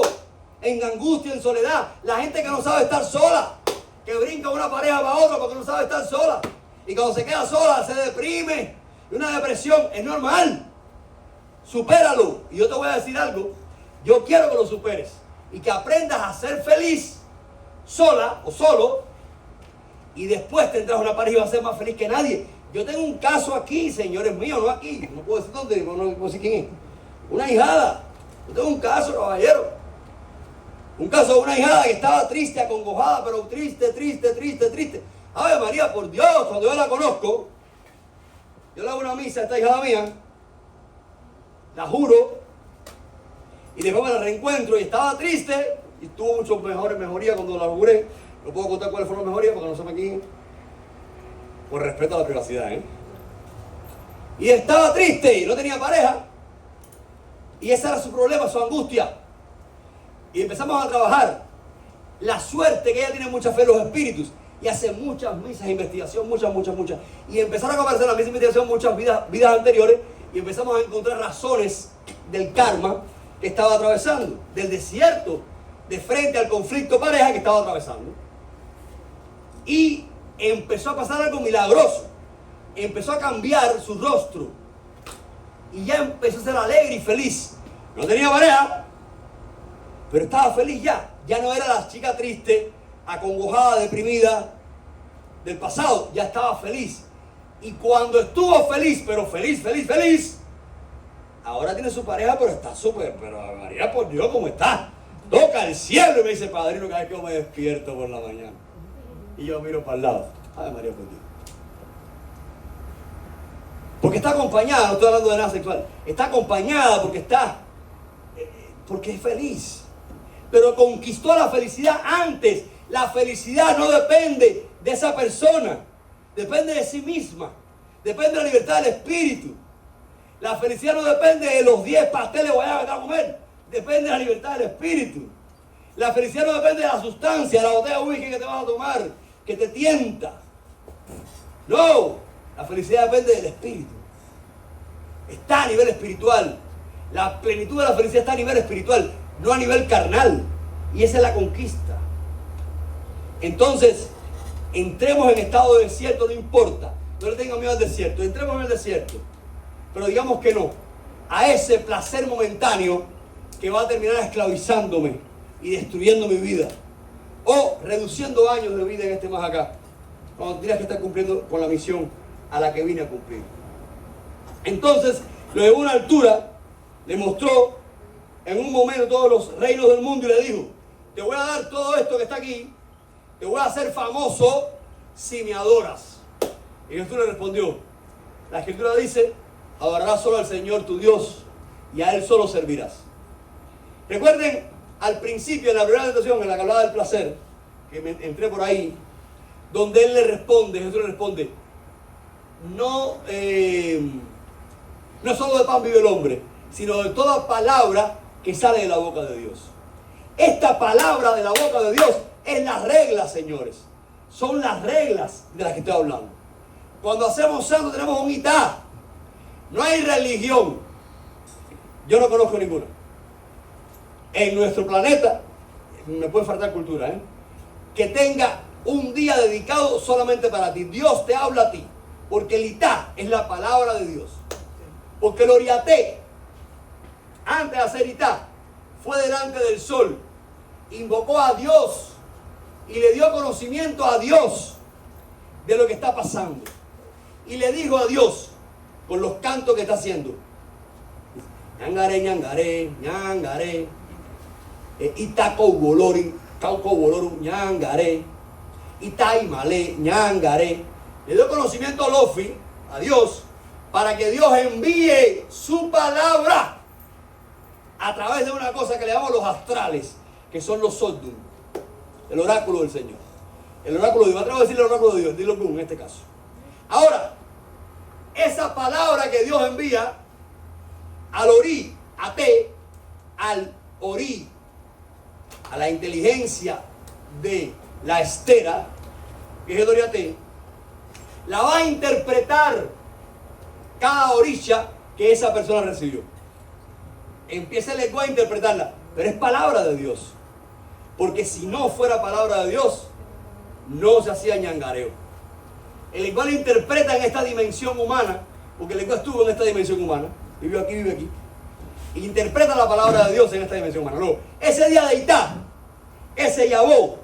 en angustia, en soledad. La gente que no sabe estar sola, que brinca una pareja para otra porque no sabe estar sola. Y cuando se queda sola se deprime. Y una depresión es normal. Supéralo. Y yo te voy a decir algo. Yo quiero que lo superes. Y que aprendas a ser feliz sola o solo. Y después tendrás una pareja y vas a ser más feliz que nadie. Yo tengo un caso aquí, señores míos, no aquí. No puedo decir dónde, no puedo decir quién es. Una hijada. Yo tengo un caso, caballero. Un caso de una hijada que estaba triste, acongojada, pero triste. Ave María, por Dios, cuando yo la conozco, yo le hago una misa a esta hijada mía, la juro, y después me la reencuentro y estaba triste, y tuvo mucho mejoría cuando la juré. No puedo contar cuáles fueron las mejorías porque no se me aquí, por respeto a la privacidad, Y estaba triste y no tenía pareja, y ese era su problema, su angustia. Y empezamos a trabajar. La suerte que ella tiene mucha fe en los espíritus y hace muchas misas, investigación, muchas. Y empezaron a aparecer en la misma investigación muchas vidas anteriores y empezamos a encontrar razones del karma que estaba atravesando, del desierto, de frente al conflicto pareja que estaba atravesando. Y empezó a pasar algo milagroso. Empezó a cambiar su rostro y ya empezó a ser alegre y feliz. No tenía pareja, pero estaba feliz ya. Ya no era la chica triste, acongojada, deprimida del pasado. Ya estaba feliz. Y cuando estuvo feliz, pero feliz, ahora tiene su pareja, pero está súper, pero María, por Dios, ¿cómo está? Toca el cielo y me dice, padrino, cada vez que yo me despierto por la mañana. Y yo miro para el lado. Ay, María, por Dios. Porque está acompañada, no estoy hablando de nada sexual. Está acompañada porque es feliz. Pero conquistó la felicidad antes. La felicidad no depende de esa persona. Depende de sí misma. Depende de la libertad del espíritu. La felicidad no depende de los 10 pasteles guayaba que te vas a comer. Depende de la libertad del espíritu. La felicidad no depende de la sustancia, de la botella de whisky que te vas a tomar, que te tienta. No, la felicidad depende del espíritu. Está a nivel espiritual. La plenitud de la felicidad está a nivel espiritual, no a nivel carnal. Y esa es la conquista. Entonces, entremos en estado de desierto, no importa. No le tengan miedo al desierto. Entremos en el desierto. Pero digamos que no. A ese placer momentáneo que va a terminar esclavizándome y destruyendo mi vida. O reduciendo años de vida en este más acá. Cuando tienes que estar cumpliendo con la misión a la que vine a cumplir. Entonces lo llevó a una altura, le mostró en un momento todos los reinos del mundo y le dijo: te voy a dar todo esto que está aquí, te voy a hacer famoso si me adoras. Y Jesús le respondió: la Escritura dice: adorarás solo al Señor tu Dios y a Él solo servirás. Recuerden, al principio, en la primera tentación, en la que hablaba del placer, que entré por ahí, donde Él le responde, Jesús le responde: no solo de pan vive el hombre, sino de toda palabra que sale de la boca de Dios. Esta palabra de la boca de Dios es la regla, señores. Son las reglas de las que estoy hablando. Cuando hacemos santo tenemos un itá. No hay religión. Yo no conozco ninguna. En nuestro planeta, me puede faltar cultura, que tenga un día dedicado solamente para ti. Dios te habla a ti. Porque el itá es la palabra de Dios. Porque el oriaté, antes de hacer itá, fue delante del sol, invocó a Dios y le dio conocimiento a Dios de lo que está pasando. Y le dijo a Dios, con los cantos que está haciendo: ñangare, ñangare, ñangare, itaco bolorin, cauco bolorum, ñangare, itaimale, ñangare. Le dio conocimiento a Lofi, a Dios, para que Dios envíe su palabra a través de una cosa que le llamamos los astrales, que son los Sodum, el oráculo del Señor. El oráculo de Dios, me atrevo a decir el oráculo de Dios, dilo tú en este caso. Ahora, esa palabra que Dios envía al Orí, a Te, al Orí, a la inteligencia de la estera, que es el Oriate, la va a interpretar cada orilla que esa persona recibió. Empieza el lenguaje a interpretarla, pero es palabra de Dios. Porque si no fuera palabra de Dios, no se hacía ñangareo. El lenguaje lo interpreta en esta dimensión humana, porque el lenguaje estuvo en esta dimensión humana, vive aquí, y interpreta la palabra de Dios en esta dimensión humana. Luego, ese día de Itá, ese Yahweh,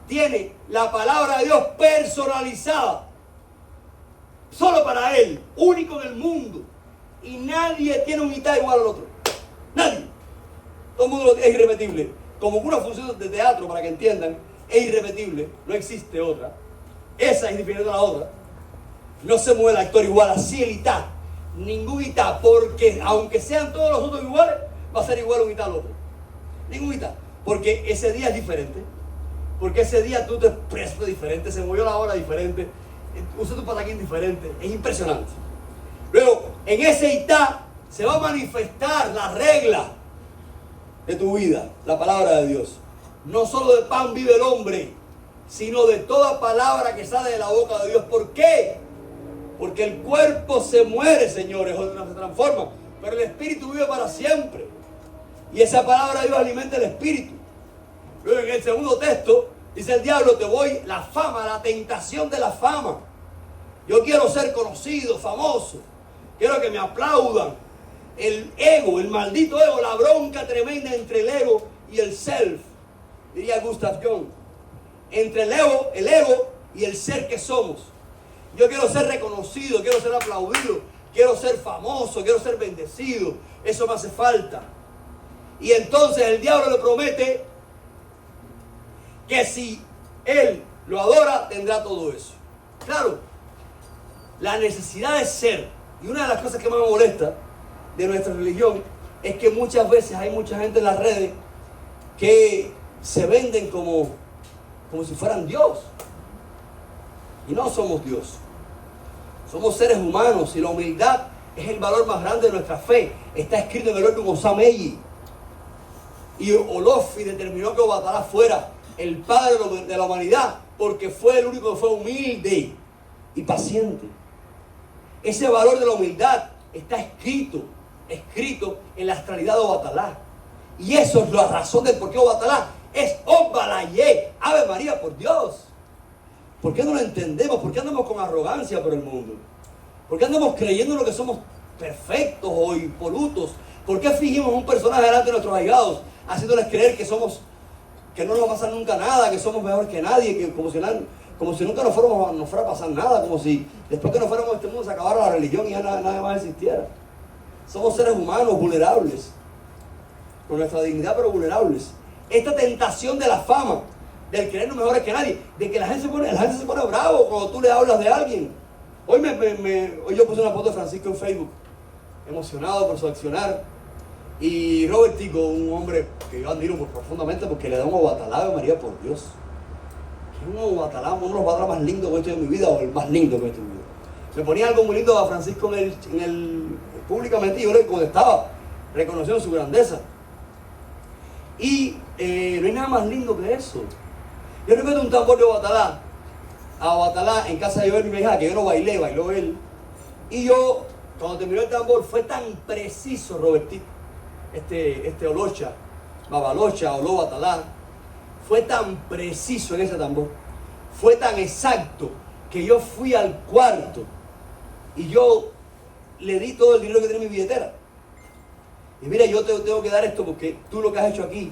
tiene la palabra de Dios personalizada, solo para Él, único en el mundo. Y nadie tiene un Itá igual al otro. Nadie. Todo el mundo es irrepetible. Como una función de teatro, para que entiendan, es irrepetible. No existe otra. Esa es diferente a la otra. No se mueve el actor igual. Así el Itá. Ningún Itá. Porque aunque sean todos los otros iguales, va a ser igual un Itá al otro. Ningún Itá. Porque ese día es diferente. Porque ese día tú te expresas diferente. Se movió la hora diferente. Usa tu pataquín diferente. Es impresionante. Luego, en ese Itá se va a manifestar la regla de tu vida, la palabra de Dios. No solo de pan vive el hombre, sino de toda palabra que sale de la boca de Dios. ¿Por qué? Porque el cuerpo se muere, señores, o no se transforma, pero el espíritu vive para siempre. Y esa palabra de Dios alimenta el espíritu. Luego en el segundo texto dice el diablo: te voy la fama, la tentación de la fama. Yo quiero ser conocido, famoso. Quiero que me aplaudan. El ego, el maldito ego, la bronca tremenda entre el ego y el self, diría Gustav Jung. Entre el ego y el ser que somos. Yo quiero ser reconocido, quiero ser aplaudido, quiero ser famoso, quiero ser bendecido. Eso me hace falta. Y entonces el diablo le promete que si él lo adora, tendrá todo eso. Claro, la necesidad de ser, y una de las cosas que más me molesta de nuestra religión, es que muchas veces hay mucha gente en las redes que se venden como si fueran Dios. Y no somos Dios. Somos seres humanos, y la humildad es el valor más grande de nuestra fe. Está escrito en el orden Osameyi. Y Olofi determinó que Obatalá fuera el padre de la humanidad, porque fue el único que fue humilde y paciente. Ese valor de la humildad está escrito en la astralidad de Obatalá. Y eso es la razón de por qué Obatalá es Obalayé, Ave María, por Dios. ¿Por qué no lo entendemos? ¿Por qué andamos con arrogancia por el mundo? ¿Por qué andamos creyendo en lo que somos perfectos o impolutos? ¿Por qué fingimos un personaje delante de nuestros allegados, haciéndoles creer que no nos va a pasar nunca nada, que somos mejor que nadie, que como si Como si nunca nos fuera a pasar nada, como si después que nos fuéramos de este mundo se acabara la religión y ya nada más existiera. Somos seres humanos vulnerables, con nuestra dignidad pero vulnerables. Esta tentación de la fama, del creernos mejores que nadie, de que la gente se pone bravo cuando tú le hablas de alguien. Hoy yo puse una foto de Francisco en Facebook, emocionado por su accionar. Y Robert Tico, un hombre que yo admiro profundamente porque le da un ovatalado, María, por Dios. Un ovatalado, uno de los ovatalados más lindos que he hecho en mi vida, o el más lindo que he hecho en mi vida. Me ponía algo muy lindo a Francisco públicamente y yo le contestaba, reconociendo su grandeza. Y no hay nada más lindo que eso. Yo recuerdo un tambor de Obatalá en casa de Joel, mi hija, que yo no bailé, bailó él. Y yo, cuando terminó el tambor, fue tan preciso, Robertito, Olocha, Babalocha, Oló, Batalá, fue tan preciso en ese tambor, fue tan exacto, que yo fui al cuarto y yo le di todo el dinero que tenía en mi billetera. Y mira, yo te tengo que dar esto porque tú lo que has hecho aquí,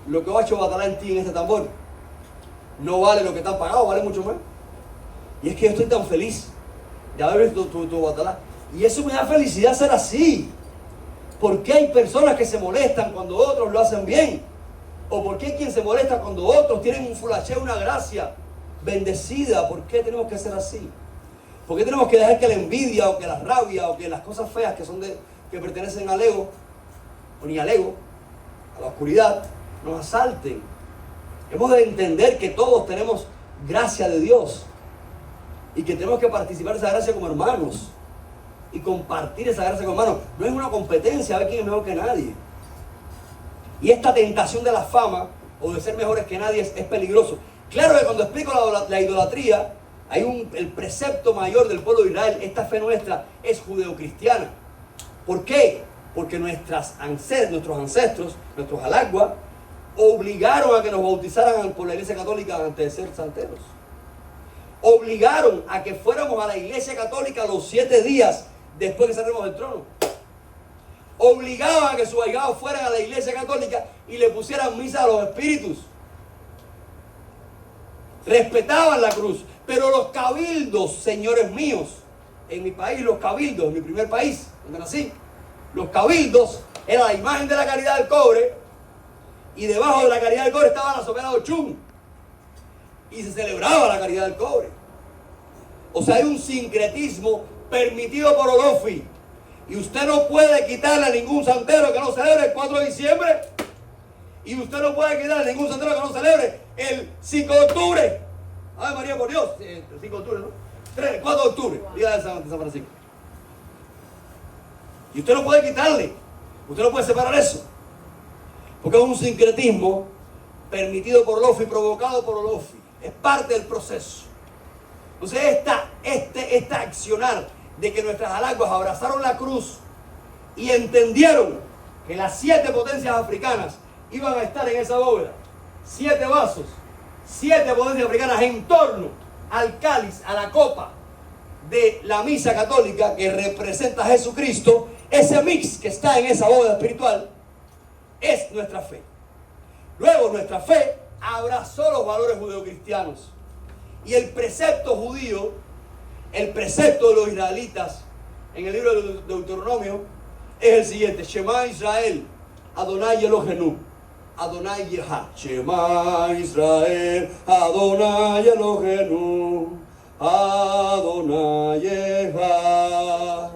lo que ha hecho Batalá en ti en este tambor, no vale lo que te han pagado, vale mucho más. Y es que yo estoy tan feliz de haber visto tu Batalá. Y eso me da felicidad ser así. ¿Por qué hay personas que se molestan cuando otros lo hacen bien? ¿O por qué hay quien se molesta cuando otros tienen un fulacheo, una gracia bendecida? ¿Por qué tenemos que ser así? ¿Por qué tenemos que dejar que la envidia o que la rabia o que las cosas feas que pertenecen al ego, o ni al ego, a la oscuridad, nos asalten? Hemos de entender que todos tenemos gracia de Dios y que tenemos que participar de esa gracia como hermanos y compartir esa gracia como hermanos. No es una competencia a ver quién es mejor que nadie. Y esta tentación de la fama o de ser mejores que nadie es peligroso. Claro que cuando explico la idolatría, el precepto mayor del pueblo de Israel, esta fe nuestra es judeocristiana. ¿Por qué? Porque nuestros ancestros, nuestros alagua, obligaron a que nos bautizaran por la Iglesia Católica antes de ser santeros. Obligaron a que fuéramos a la Iglesia Católica los 7 días después que salimos del trono. Obligaban a que sus ahijados fueran a la Iglesia Católica y le pusieran misa a los espíritus. Respetaban la cruz. Pero los cabildos, señores míos, en mi país, los cabildos, en mi primer país, donde nací, los cabildos era la imagen de la caridad del cobre y debajo de la caridad del cobre estaba la sopera de Ochún y se celebraba la caridad del cobre. O sea, hay un sincretismo permitido por Olofi y usted no puede quitarle a ningún santero que no celebre el 4 de diciembre y usted no puede quitarle a ningún santero que no celebre el 5 de octubre. Ay, María, por Dios, el 5 de octubre, ¿no? 4 de octubre, día de San Francisco. Y usted no puede quitarle, usted no puede separar eso, porque es un sincretismo permitido por Olofi, provocado por Olofi, es parte del proceso. Entonces esta accionar de que nuestras alaguas abrazaron la cruz y entendieron que las 7 potencias africanas iban a estar en esa bóveda, 7 vasos, 7 potencias africanas en torno al cáliz, a la copa de la misa católica que representa a Jesucristo. Ese mix que está en esa bóveda espiritual es nuestra fe. Luego nuestra fe abrazó los valores judeocristianos y el precepto judío, el precepto de los israelitas en el libro de Deuteronomio es el siguiente: Shema Israel, Adonai Elohenu, Adonai Yeha. Shema Israel, Adonai Elohenu, Adonai Yeha.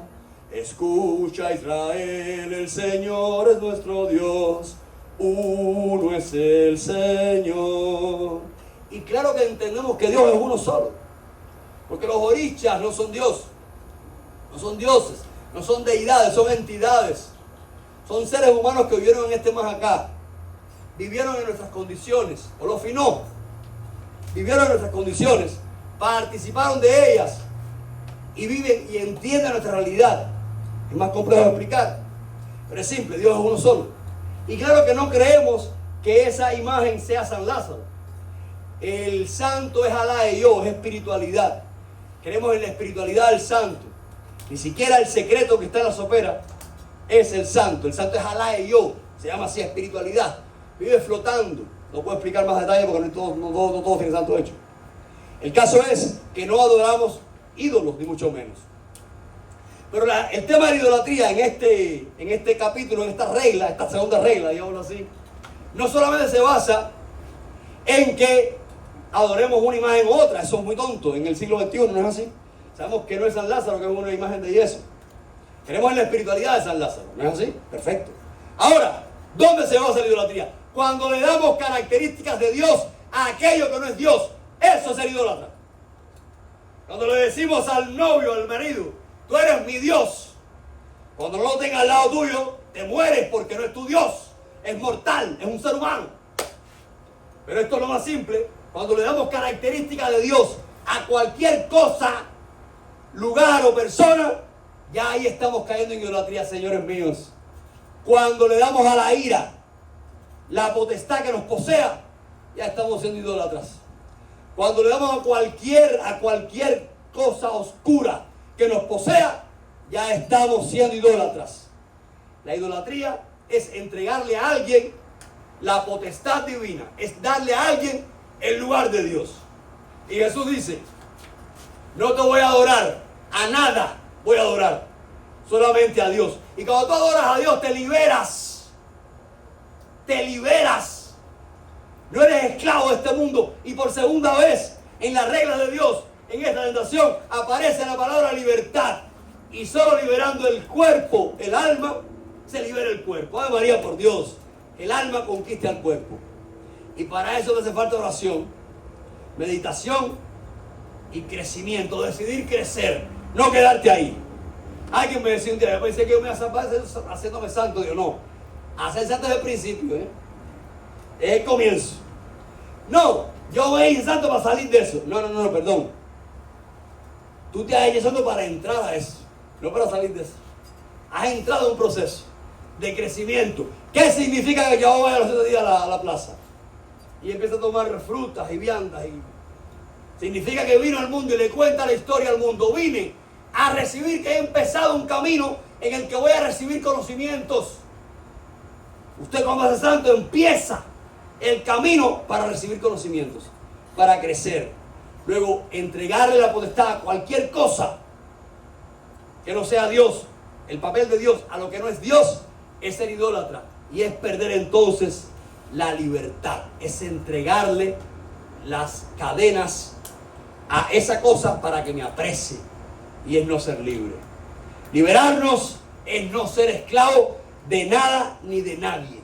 Escucha Israel, el Señor es nuestro Dios, uno es el Señor. Y claro que entendemos que Dios es uno solo, porque los orichas no son Dios, no son dioses, no son deidades, son entidades, son seres humanos que vivieron en este más acá, vivieron en nuestras condiciones, o lo finó, vivieron en nuestras condiciones, participaron de ellas y viven y entienden nuestra realidad. Es más complejo de explicar, pero es simple: Dios es uno solo. Y claro que no creemos que esa imagen sea San Lázaro. El santo es Alá y yo, es espiritualidad. Creemos en la espiritualidad del santo. Ni siquiera el secreto que está en la sopera es el santo. El santo es Alá y yo, se llama así, espiritualidad. Vive flotando. No puedo explicar más detalles porque no todos tienen santo hecho. El caso es que no adoramos ídolos, ni mucho menos. Pero el tema de la idolatría en este capítulo, en esta regla, esta segunda regla, digámoslo así, no solamente se basa en que adoremos una imagen u otra. Eso es muy tonto en el siglo XXI, ¿no es así? Sabemos que no es San Lázaro, que es una imagen de yeso. Queremos en la espiritualidad de San Lázaro, ¿no es así? Perfecto. Ahora, ¿dónde se basa la idolatría? Cuando le damos características de Dios a aquello que no es Dios. Eso es ser idólatra. Cuando le decimos al novio, al marido, tú eres mi Dios. Cuando no lo tengas al lado tuyo, te mueres porque no es tu Dios. Es mortal, es un ser humano. Pero esto es lo más simple. Cuando le damos características de Dios a cualquier cosa, lugar o persona, ya ahí estamos cayendo en idolatría, señores míos. Cuando le damos a la ira la potestad que nos posea, ya estamos siendo idólatras. Cuando le damos a cualquier cosa oscura que nos posea, ya estamos siendo idólatras. La idolatría es entregarle a alguien la potestad divina, es darle a alguien el lugar de Dios. Y Jesús dice, no te voy a adorar, a nada voy a adorar, solamente a Dios. Y cuando tú adoras a Dios, te liberas. Te liberas. No eres esclavo de este mundo. Y por segunda vez, en las reglas de Dios, en esta tentación, aparece la palabra libertad. Y solo liberando el cuerpo, el alma, se libera el cuerpo. Ave María, por Dios, el alma conquista el cuerpo. Y para eso te hace falta oración, meditación y crecimiento. Decidir crecer, no quedarte ahí. Alguien me decía un día, yo pensé que yo me iba a salvar haciéndome santo. Dios, no. Hacerse antes del principio, es el comienzo. No, yo me hice santo para salir de eso. No, perdón. Tú te has hecho santo para entrar a eso, no para salir de eso. Has entrado en un proceso de crecimiento. ¿Qué significa que yo vaya a los 7 días a la plaza? Y empieza a tomar frutas y viandas. Significa que vino al mundo y le cuenta la historia al mundo. Vine a recibir, que he empezado un camino en el que voy a recibir conocimientos. Usted como hace santo empieza el camino para recibir conocimientos, para crecer. Luego entregarle la potestad a cualquier cosa que no sea Dios, el papel de Dios a lo que no es Dios, es ser idólatra. Y es perder entonces la libertad. Es entregarle las cadenas a esa cosa para que me aprecie. Y es no ser libre. Liberarnos es no ser esclavo de nada ni de nadie.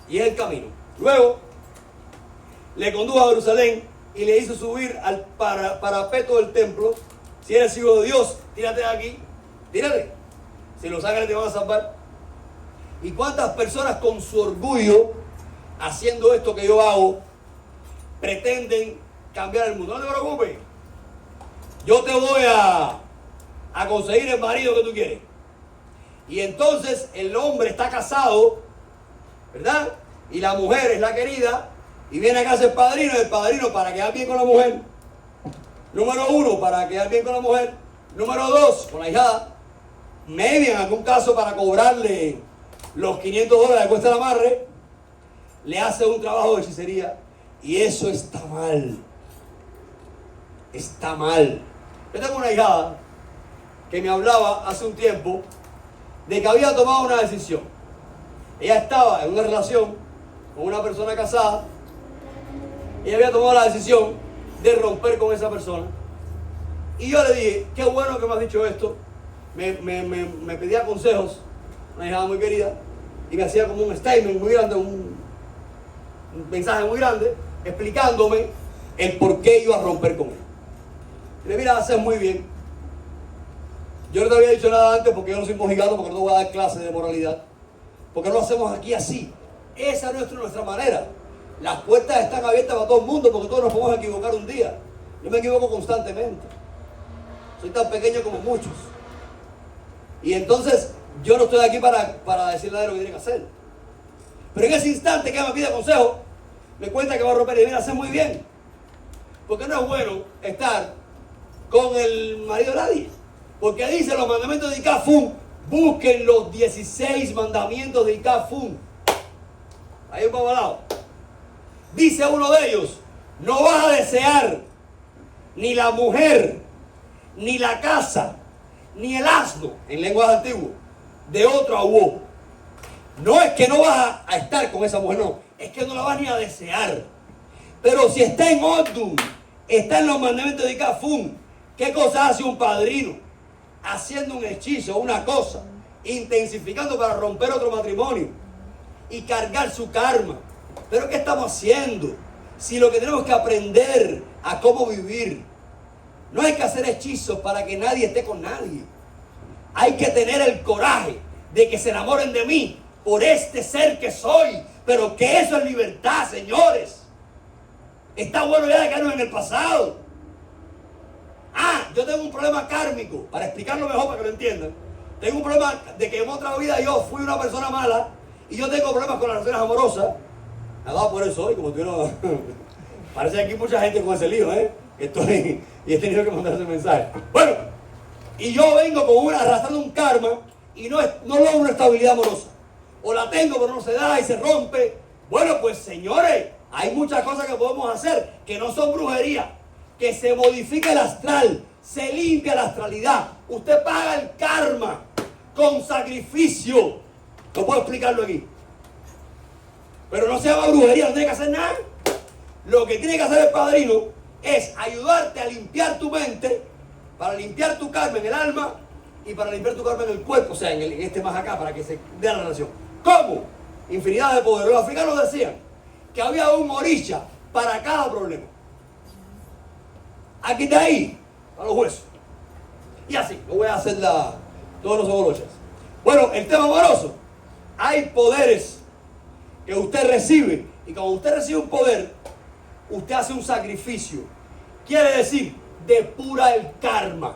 Y es el camino. Luego le condujo a Jerusalén y le hizo subir al parapeto del templo. Si eres hijo de Dios, tírate de aquí. Tírate. Si los ángeles te van a salvar. ¿Y cuántas personas con su orgullo, haciendo esto que yo hago, pretenden cambiar el mundo? No te preocupes. Yo te voy a conseguir el marido que tú quieres. Y entonces el hombre está casado, ¿verdad? Y la mujer es la querida. Y viene acá a ser padrino. Y el padrino para quedar bien con la mujer. Número 1, para quedar bien con la mujer. Número 2, con la hijada. Maybe en algún caso para cobrarle los $500 que cuesta el amarre. Le hace un trabajo de hechicería. Y eso está mal. Está mal. Yo tengo una hijada que me hablaba hace un tiempo de que había tomado una decisión. Ella estaba en una relación con una persona casada. Ella había tomado la decisión de romper con esa persona. Y yo le dije, qué bueno que me has dicho esto. Me pedía consejos, una hijada muy querida, y me hacía como un statement muy grande, un mensaje muy grande, explicándome el por qué iba a romper con él. Y le dije, mira, haces muy bien. Yo no te había dicho nada antes porque yo no soy mojigano, porque no voy a dar clases de moralidad. Porque no lo hacemos aquí así. Esa es nuestra manera. Las puertas están abiertas para todo el mundo porque todos nos podemos equivocar un día. Yo me equivoco constantemente. Soy tan pequeño como muchos. Y entonces yo no estoy aquí para decirle lo que tiene que hacer. Pero en ese instante que ella me pide consejo, me cuenta que va a romper y viene a hacer muy bien. Porque no es bueno estar con el marido de nadie. Porque dice los mandamientos de Icafún, busquen los 16 mandamientos de Icafún. Ahí un poco al lado. Dice uno de ellos, No vas a desear ni la mujer, ni la casa, ni el asno, en lenguaje antiguo, de otro abuelo. No es que no vas a estar con esa mujer, no. Es que no la vas ni a desear. Pero si está en Odum, está en los mandamientos de Cafún, ¿qué cosa hace un padrino? Haciendo un hechizo, una cosa, intensificando para romper otro matrimonio y cargar su karma. ¿Pero qué estamos haciendo? Si lo que tenemos que aprender a cómo vivir. No hay que hacer hechizos para que nadie esté con nadie. Hay que tener el coraje de que se enamoren de mí por este ser que soy. Pero que eso es libertad, señores. Está bueno ya de quedarnos en el pasado. Yo tengo un problema kármico, para explicarlo mejor, para que lo entiendan. Tengo un problema de que en otra vida yo fui una persona mala y yo tengo problemas con las relaciones amorosas. Me ha dado por eso hoy, como tuvieron. Parece que aquí mucha gente con ese lío, y he tenido que mandar ese mensaje. Bueno, y yo vengo con arrastrando un karma y no logro una estabilidad amorosa. O la tengo, pero no se da y se rompe. Bueno, pues señores, hay muchas cosas que podemos hacer que no son brujería. Que se modifica el astral, se limpia la astralidad. Usted paga el karma con sacrificio. No puedo explicarlo aquí. Pero no se llama brujería, no tiene que hacer nada. Lo que tiene que hacer el padrino es ayudarte a limpiar tu mente, para limpiar tu karma en el alma y para limpiar tu karma en el cuerpo, o sea, en este más acá, para que se dé la relación. ¿Cómo? Infinidad de poder. Los africanos decían que había un orisha para cada problema. Aquí está ahí, a los huesos. Y así, lo voy a hacer todos los ogolochas. Bueno, el tema amoroso. Hay poderes que usted recibe. Y cuando usted recibe un poder, usted hace un sacrificio. Quiere decir, depura el karma.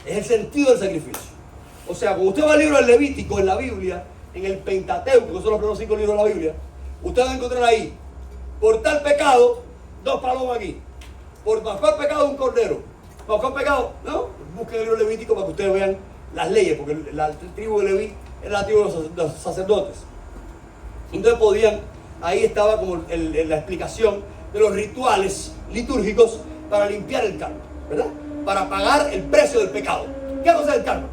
Es el sentido del sacrificio. O sea, cuando usted va al libro del Levítico en la Biblia, en el Pentateuco, que son los primeros 5 libros de la Biblia, usted va a encontrar ahí, por tal pecado, 2 palomas aquí. Por cual pecado, un cordero. Por cual pecado, ¿no? Busquen el libro Levítico para que ustedes vean las leyes, porque la tribu de Leví era la tribu de los sacerdotes. Entonces ahí estaba como la explicación de los rituales litúrgicos para limpiar el karma, ¿verdad? Para pagar el precio del pecado. ¿Qué cosa es el karma?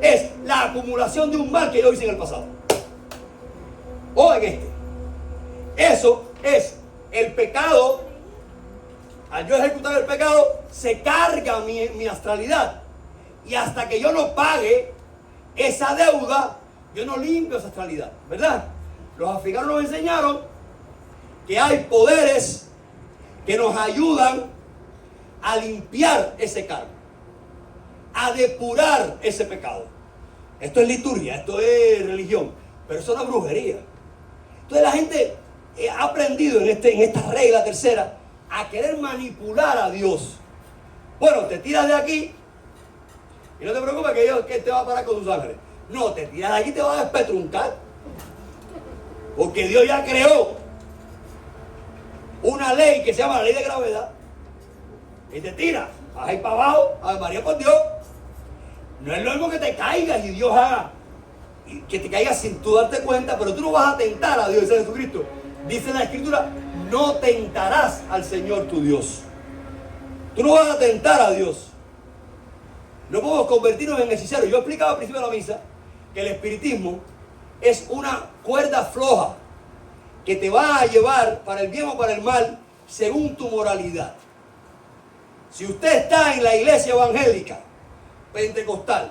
Es la acumulación de un mal que yo hice en el pasado. O en este. Eso es el pecado. Al yo ejecutar el pecado, se carga mi astralidad. Y hasta que yo no pague esa deuda, yo no limpio esa astralidad, ¿verdad? Los africanos nos enseñaron que hay poderes que nos ayudan a limpiar ese karma, a depurar ese pecado. Esto es liturgia, esto es religión, pero eso no es brujería. Entonces la gente ha aprendido en esta regla tercera a querer manipular a Dios. Bueno, te tiras de aquí y no te preocupes que te va a parar con tus ángeles. No, te tiras de aquí y te vas a despetruncar. Porque Dios ya creó una ley que se llama la ley de gravedad. Y te tiras, vas ahí para abajo, a María por Dios. No es lo mismo que te caigas y Dios haga, que te caigas sin tú darte cuenta, pero tú no vas a tentar a Dios, dice Jesucristo. Dice la Escritura, no tentarás al Señor tu Dios. Tú no vas a tentar a Dios. No podemos convertirnos en hechiceros. Yo explicaba al principio de la misa que el espiritismo es una cuerda floja que te va a llevar para el bien o para el mal según tu moralidad. Si usted está en la iglesia evangélica pentecostal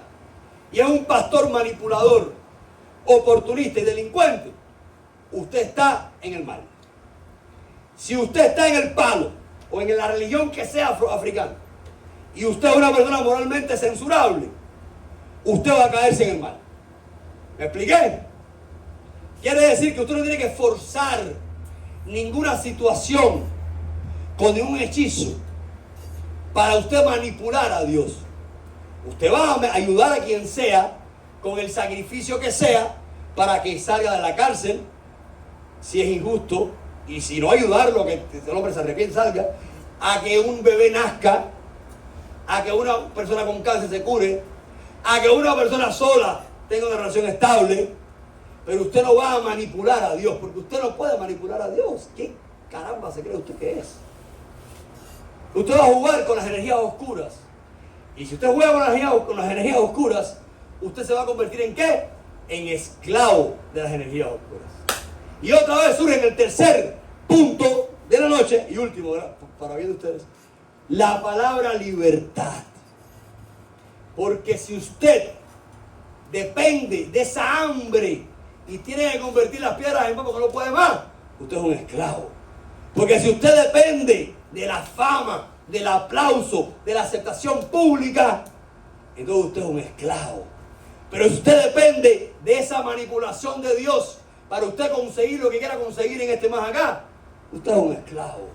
y es un pastor manipulador, oportunista y delincuente, usted está en el mal. Si usted está en el palo o en la religión que sea afroafricana y usted es una persona moralmente censurable, usted va a caerse en el mal. ¿Me expliqué? Quiere decir que usted no tiene que forzar ninguna situación con ningún hechizo para usted manipular a Dios. Usted va a ayudar a quien sea con el sacrificio que sea para que salga de la cárcel, si es injusto, y si no ayudarlo a que el hombre se arrepiente, salga, a que un bebé nazca, a que una persona con cáncer se cure, a que una persona sola tenga una relación estable. Pero usted no va a manipular a Dios, porque usted no puede manipular a Dios. ¿Qué caramba se cree usted que es? Usted va a jugar con las energías oscuras. Y si usted juega con las energías oscuras, usted se va a convertir ¿en qué? En esclavo de las energías oscuras. Y otra vez surge en el tercer punto de la noche, y último, para bien de ustedes, la palabra libertad. Porque si usted depende de esa hambre y tiene que convertir las piedras en pan porque no puede más, usted es un esclavo. Porque si usted depende de la fama, del aplauso, de la aceptación pública, entonces usted es un esclavo. Pero si usted depende de esa manipulación de Dios para usted conseguir lo que quiera conseguir en este más acá, usted es un esclavo.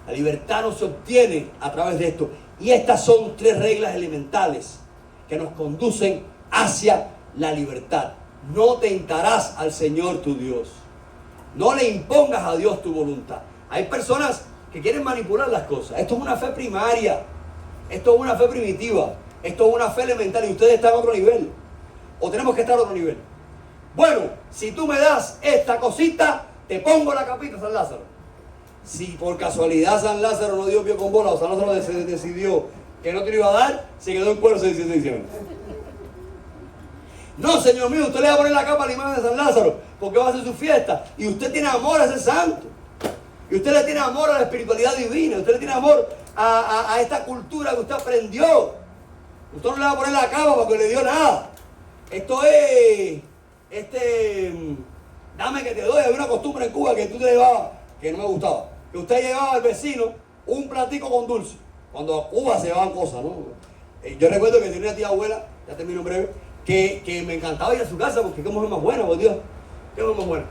La libertad no se obtiene a través de esto. Y estas son 3 reglas elementales que nos conducen hacia la libertad. No tentarás al Señor tu Dios. No le impongas a Dios tu voluntad. Hay personas que quieren manipular las cosas. Esto es una fe primaria. Esto es una fe primitiva. Esto es una fe elemental y ustedes están a otro nivel. O tenemos que estar a otro nivel. Bueno, si tú me das esta cosita, te pongo la capita, San Lázaro. Si por casualidad San Lázaro no dio pie con bola o San Lázaro decidió que no te lo iba a dar, se quedó en cuero 16 de diciembre. No, señor mío, usted le va a poner la capa a la imagen de San Lázaro porque va a hacer su fiesta. Y usted tiene amor a ese santo. Y usted le tiene amor a la espiritualidad divina. Usted le tiene amor a esta cultura que usted aprendió. Usted no le va a poner la capa porque le dio nada. Esto es, dame que te doy. Había una costumbre en Cuba que tú te llevabas, que no me gustaba. Que usted llevaba al vecino un platico con dulce. Cuando a Cuba se llevaban cosas, ¿no? Yo recuerdo que tenía una tía abuela, ya termino en breve, que me encantaba ir a su casa porque qué mujer más buena, por Dios. Qué mujer más buena.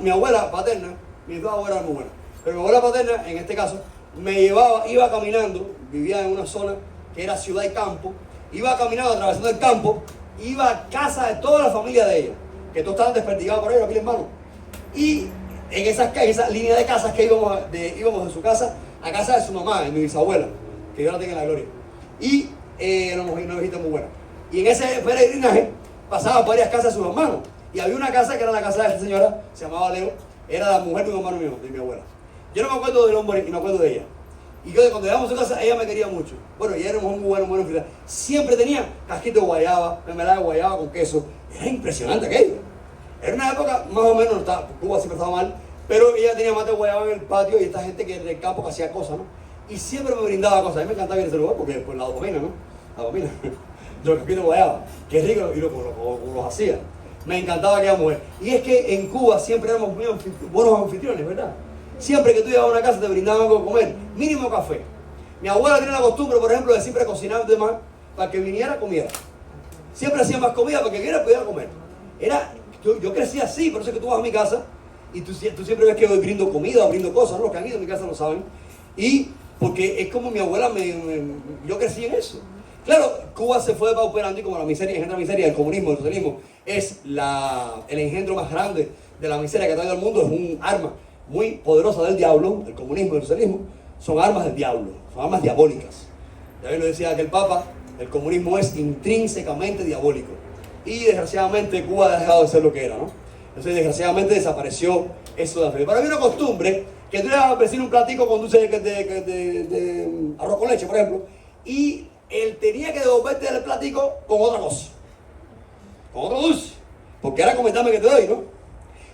Mi abuela paterna, mis 2 abuelas eran muy buenas. Pero mi abuela paterna, en este caso, me llevaba, iba caminando, vivía en una zona que era ciudad y campo, iba caminando, atravesando el campo, iba a casa de toda la familia de ella, que todos estaban desperdigados por ahí, aquí hermano. Y en esa línea de casas que íbamos de su casa a casa de su mamá, de mi bisabuela, que Dios la tenga en la gloria. Y era una visita muy buena. Y en ese peregrinaje pasaba varias casas de sus hermanos. Y había una casa que era la casa de esta señora, se llamaba Leo, era la mujer de un hermano mío, de mi abuela. Yo no me acuerdo del hombre y no me acuerdo de ella. Y yo cuando llegamos a su casa, ella me quería mucho. Bueno, ella era muy buena anfitriona. Siempre tenía casquito de guayaba, mermelada de guayaba con queso. Era impresionante aquello. Era una época, más o menos, Cuba siempre estaba mal, pero ella tenía mate de guayaba en el patio y esta gente que en el campo que hacía cosas, ¿no? Y siempre me brindaba cosas. A mí me encantaba ir a ese lugar porque después la dopamina, ¿no? La dopamina. Los casquitos de guayaba. Qué rico, y los hacía. Me encantaba aquella mujer. Y es que en Cuba siempre éramos muy buenos anfitriones, ¿verdad? Siempre que tú ibas a una casa te brindaban algo de comer, mínimo café. Mi abuela tenía la costumbre, por ejemplo, de siempre cocinar de más para que viniera comiera. Siempre hacía más comida para que viniera pudiera comer. Yo crecí así, por eso es que tú vas a mi casa y tú siempre ves que yo brindo comida o brindo cosas, ¿no? Los que han ido a mi casa lo saben. Y porque es como mi abuela, yo crecí en eso. Claro, Cuba se fue depauperando y como la miseria engendra miseria, el comunismo, el socialismo es el engendro más grande de la miseria que ha traído al mundo, es un arma muy poderosa del diablo. El comunismo y el socialismo son armas del diablo, son armas diabólicas. Ya bien lo decía aquel papa, el comunismo es intrínsecamente diabólico. Y desgraciadamente Cuba ha dejado de ser lo que era, ¿no? Entonces desgraciadamente desapareció eso de la fe. Pero había una costumbre que tú le dabas al vecino un platico con dulce de arroz con leche, por ejemplo, y él tenía que devolverte el platico con otra cosa, con otro dulce, porque era comentarme que te doy, ¿no?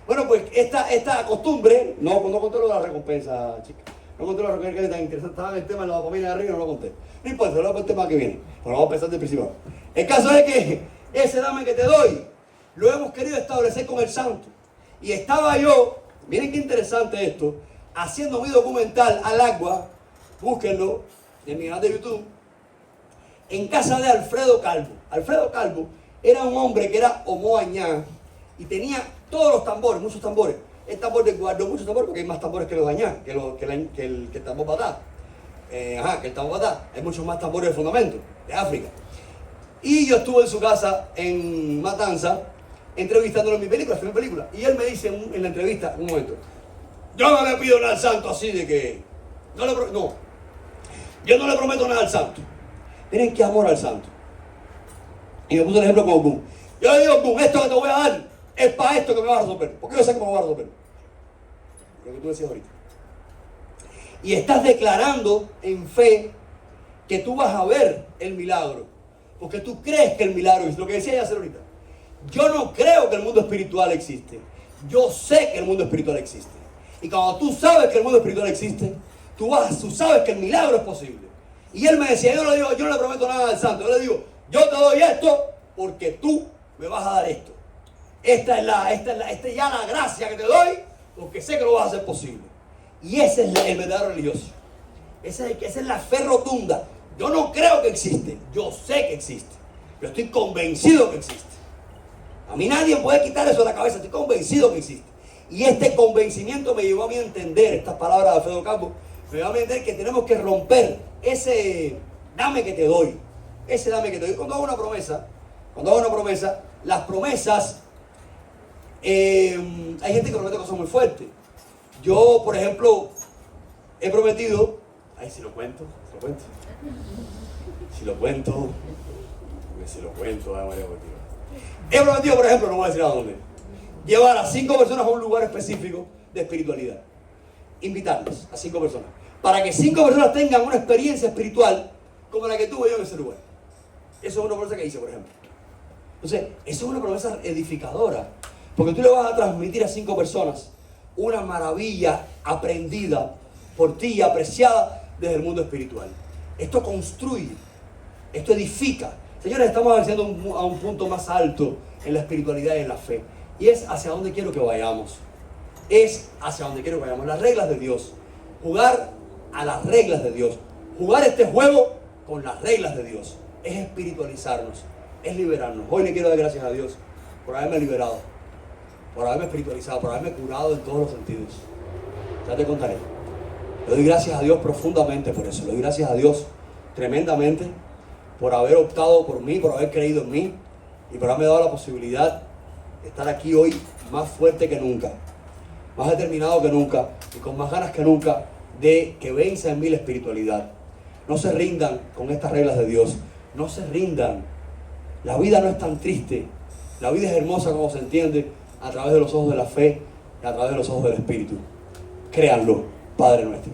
Bueno, pues esta costumbre, no conté lo de la recompensa, chica. No conté lo de la recompensa, que tan interesante estaba el tema de la dopamina de arriba, no lo conté. No importa, lo voy a el tema que viene, pero vamos a empezar del principio. El caso es que ese dame que te doy, lo hemos querido establecer con el santo. Y estaba yo, miren qué interesante esto, haciendo mi documental al agua, búsquenlo en mi canal de YouTube, en casa de Alfredo Calvo. Alfredo Calvo era un hombre que era homoañá y tenía todos los tambores, muchos tambores. El tambor de guardo, muchos tambores, porque hay más tambores que los añá, que el tambor patá. Que el tambor patá. Hay muchos más tambores de fundamento, de África. Y yo estuve en su casa en Matanza, entrevistándolo en mi primer película. Y él me dice en la entrevista, un momento, yo no le pido nada al santo así de que, yo no le prometo nada al santo. Miren qué amor al santo. Y me puso el ejemplo con Ogún. Yo le digo, Ogún, esto que te voy a dar es para esto que me vas a resolver. Porque yo sé que me vas a resolver. lo que tú decías ahorita. Y estás declarando en fe que tú vas a ver el milagro. Porque tú crees que el milagro es lo que decía Yacer ahorita. Yo no creo que el mundo espiritual existe. Yo sé que el mundo espiritual existe. Y cuando tú sabes que el mundo espiritual existe, tú sabes que el milagro es posible. Y él me decía, yo no le prometo nada al santo. Yo le digo, yo te doy esto porque tú me vas a dar esto. Esta es ya la gracia que te doy porque sé que lo vas a hacer posible. Y ese es el verdadero religioso. Esa es la fe rotunda. Yo no creo que existe. Yo sé que existe. Yo estoy convencido que existe. A mí nadie puede quitar eso de la cabeza. Estoy convencido que existe. Y este convencimiento me llevó a mí a entender, estas palabras de Alfredo Campos, me llevó a mí a entender que tenemos que romper ese dame que te doy. Ese dame que te doy. Cuando hago una promesa, las promesas, hay gente que promete cosas muy fuertes. Yo, por ejemplo, he prometido, si lo cuento, María Cortina. He prometido, por ejemplo, no voy a decir a dónde, llevar a 5 personas a un lugar específico de espiritualidad. Invitarlos a 5 personas. Para que 5 personas tengan una experiencia espiritual como la que tuve yo en ese lugar. Eso es una promesa que hice, por ejemplo. Entonces, eso es una promesa edificadora. Porque tú le vas a transmitir a 5 personas una maravilla aprendida por ti y apreciada desde el mundo espiritual. Esto construye, esto edifica. Señores, estamos haciendo a un punto más alto en la espiritualidad y en la fe. Y es hacia donde quiero que vayamos. Las reglas de Dios. Jugar a las reglas de Dios. Jugar este juego con las reglas de Dios. Es espiritualizarnos. Es liberarnos. Hoy le quiero dar gracias a Dios por haberme liberado. Por haberme espiritualizado. Por haberme curado en todos los sentidos. Ya te contaré. Le doy gracias a Dios profundamente por eso. Le doy gracias a Dios tremendamente por haber optado por mí, por haber creído en mí y por haberme dado la posibilidad de estar aquí hoy más fuerte que nunca, más determinado que nunca y con más ganas que nunca de que venza en mí la espiritualidad. No se rindan con estas reglas de Dios. No se rindan. La vida no es tan triste. La vida es hermosa como se entiende a través de los ojos de la fe y a través de los ojos del Espíritu. Créanlo, Padre nuestro.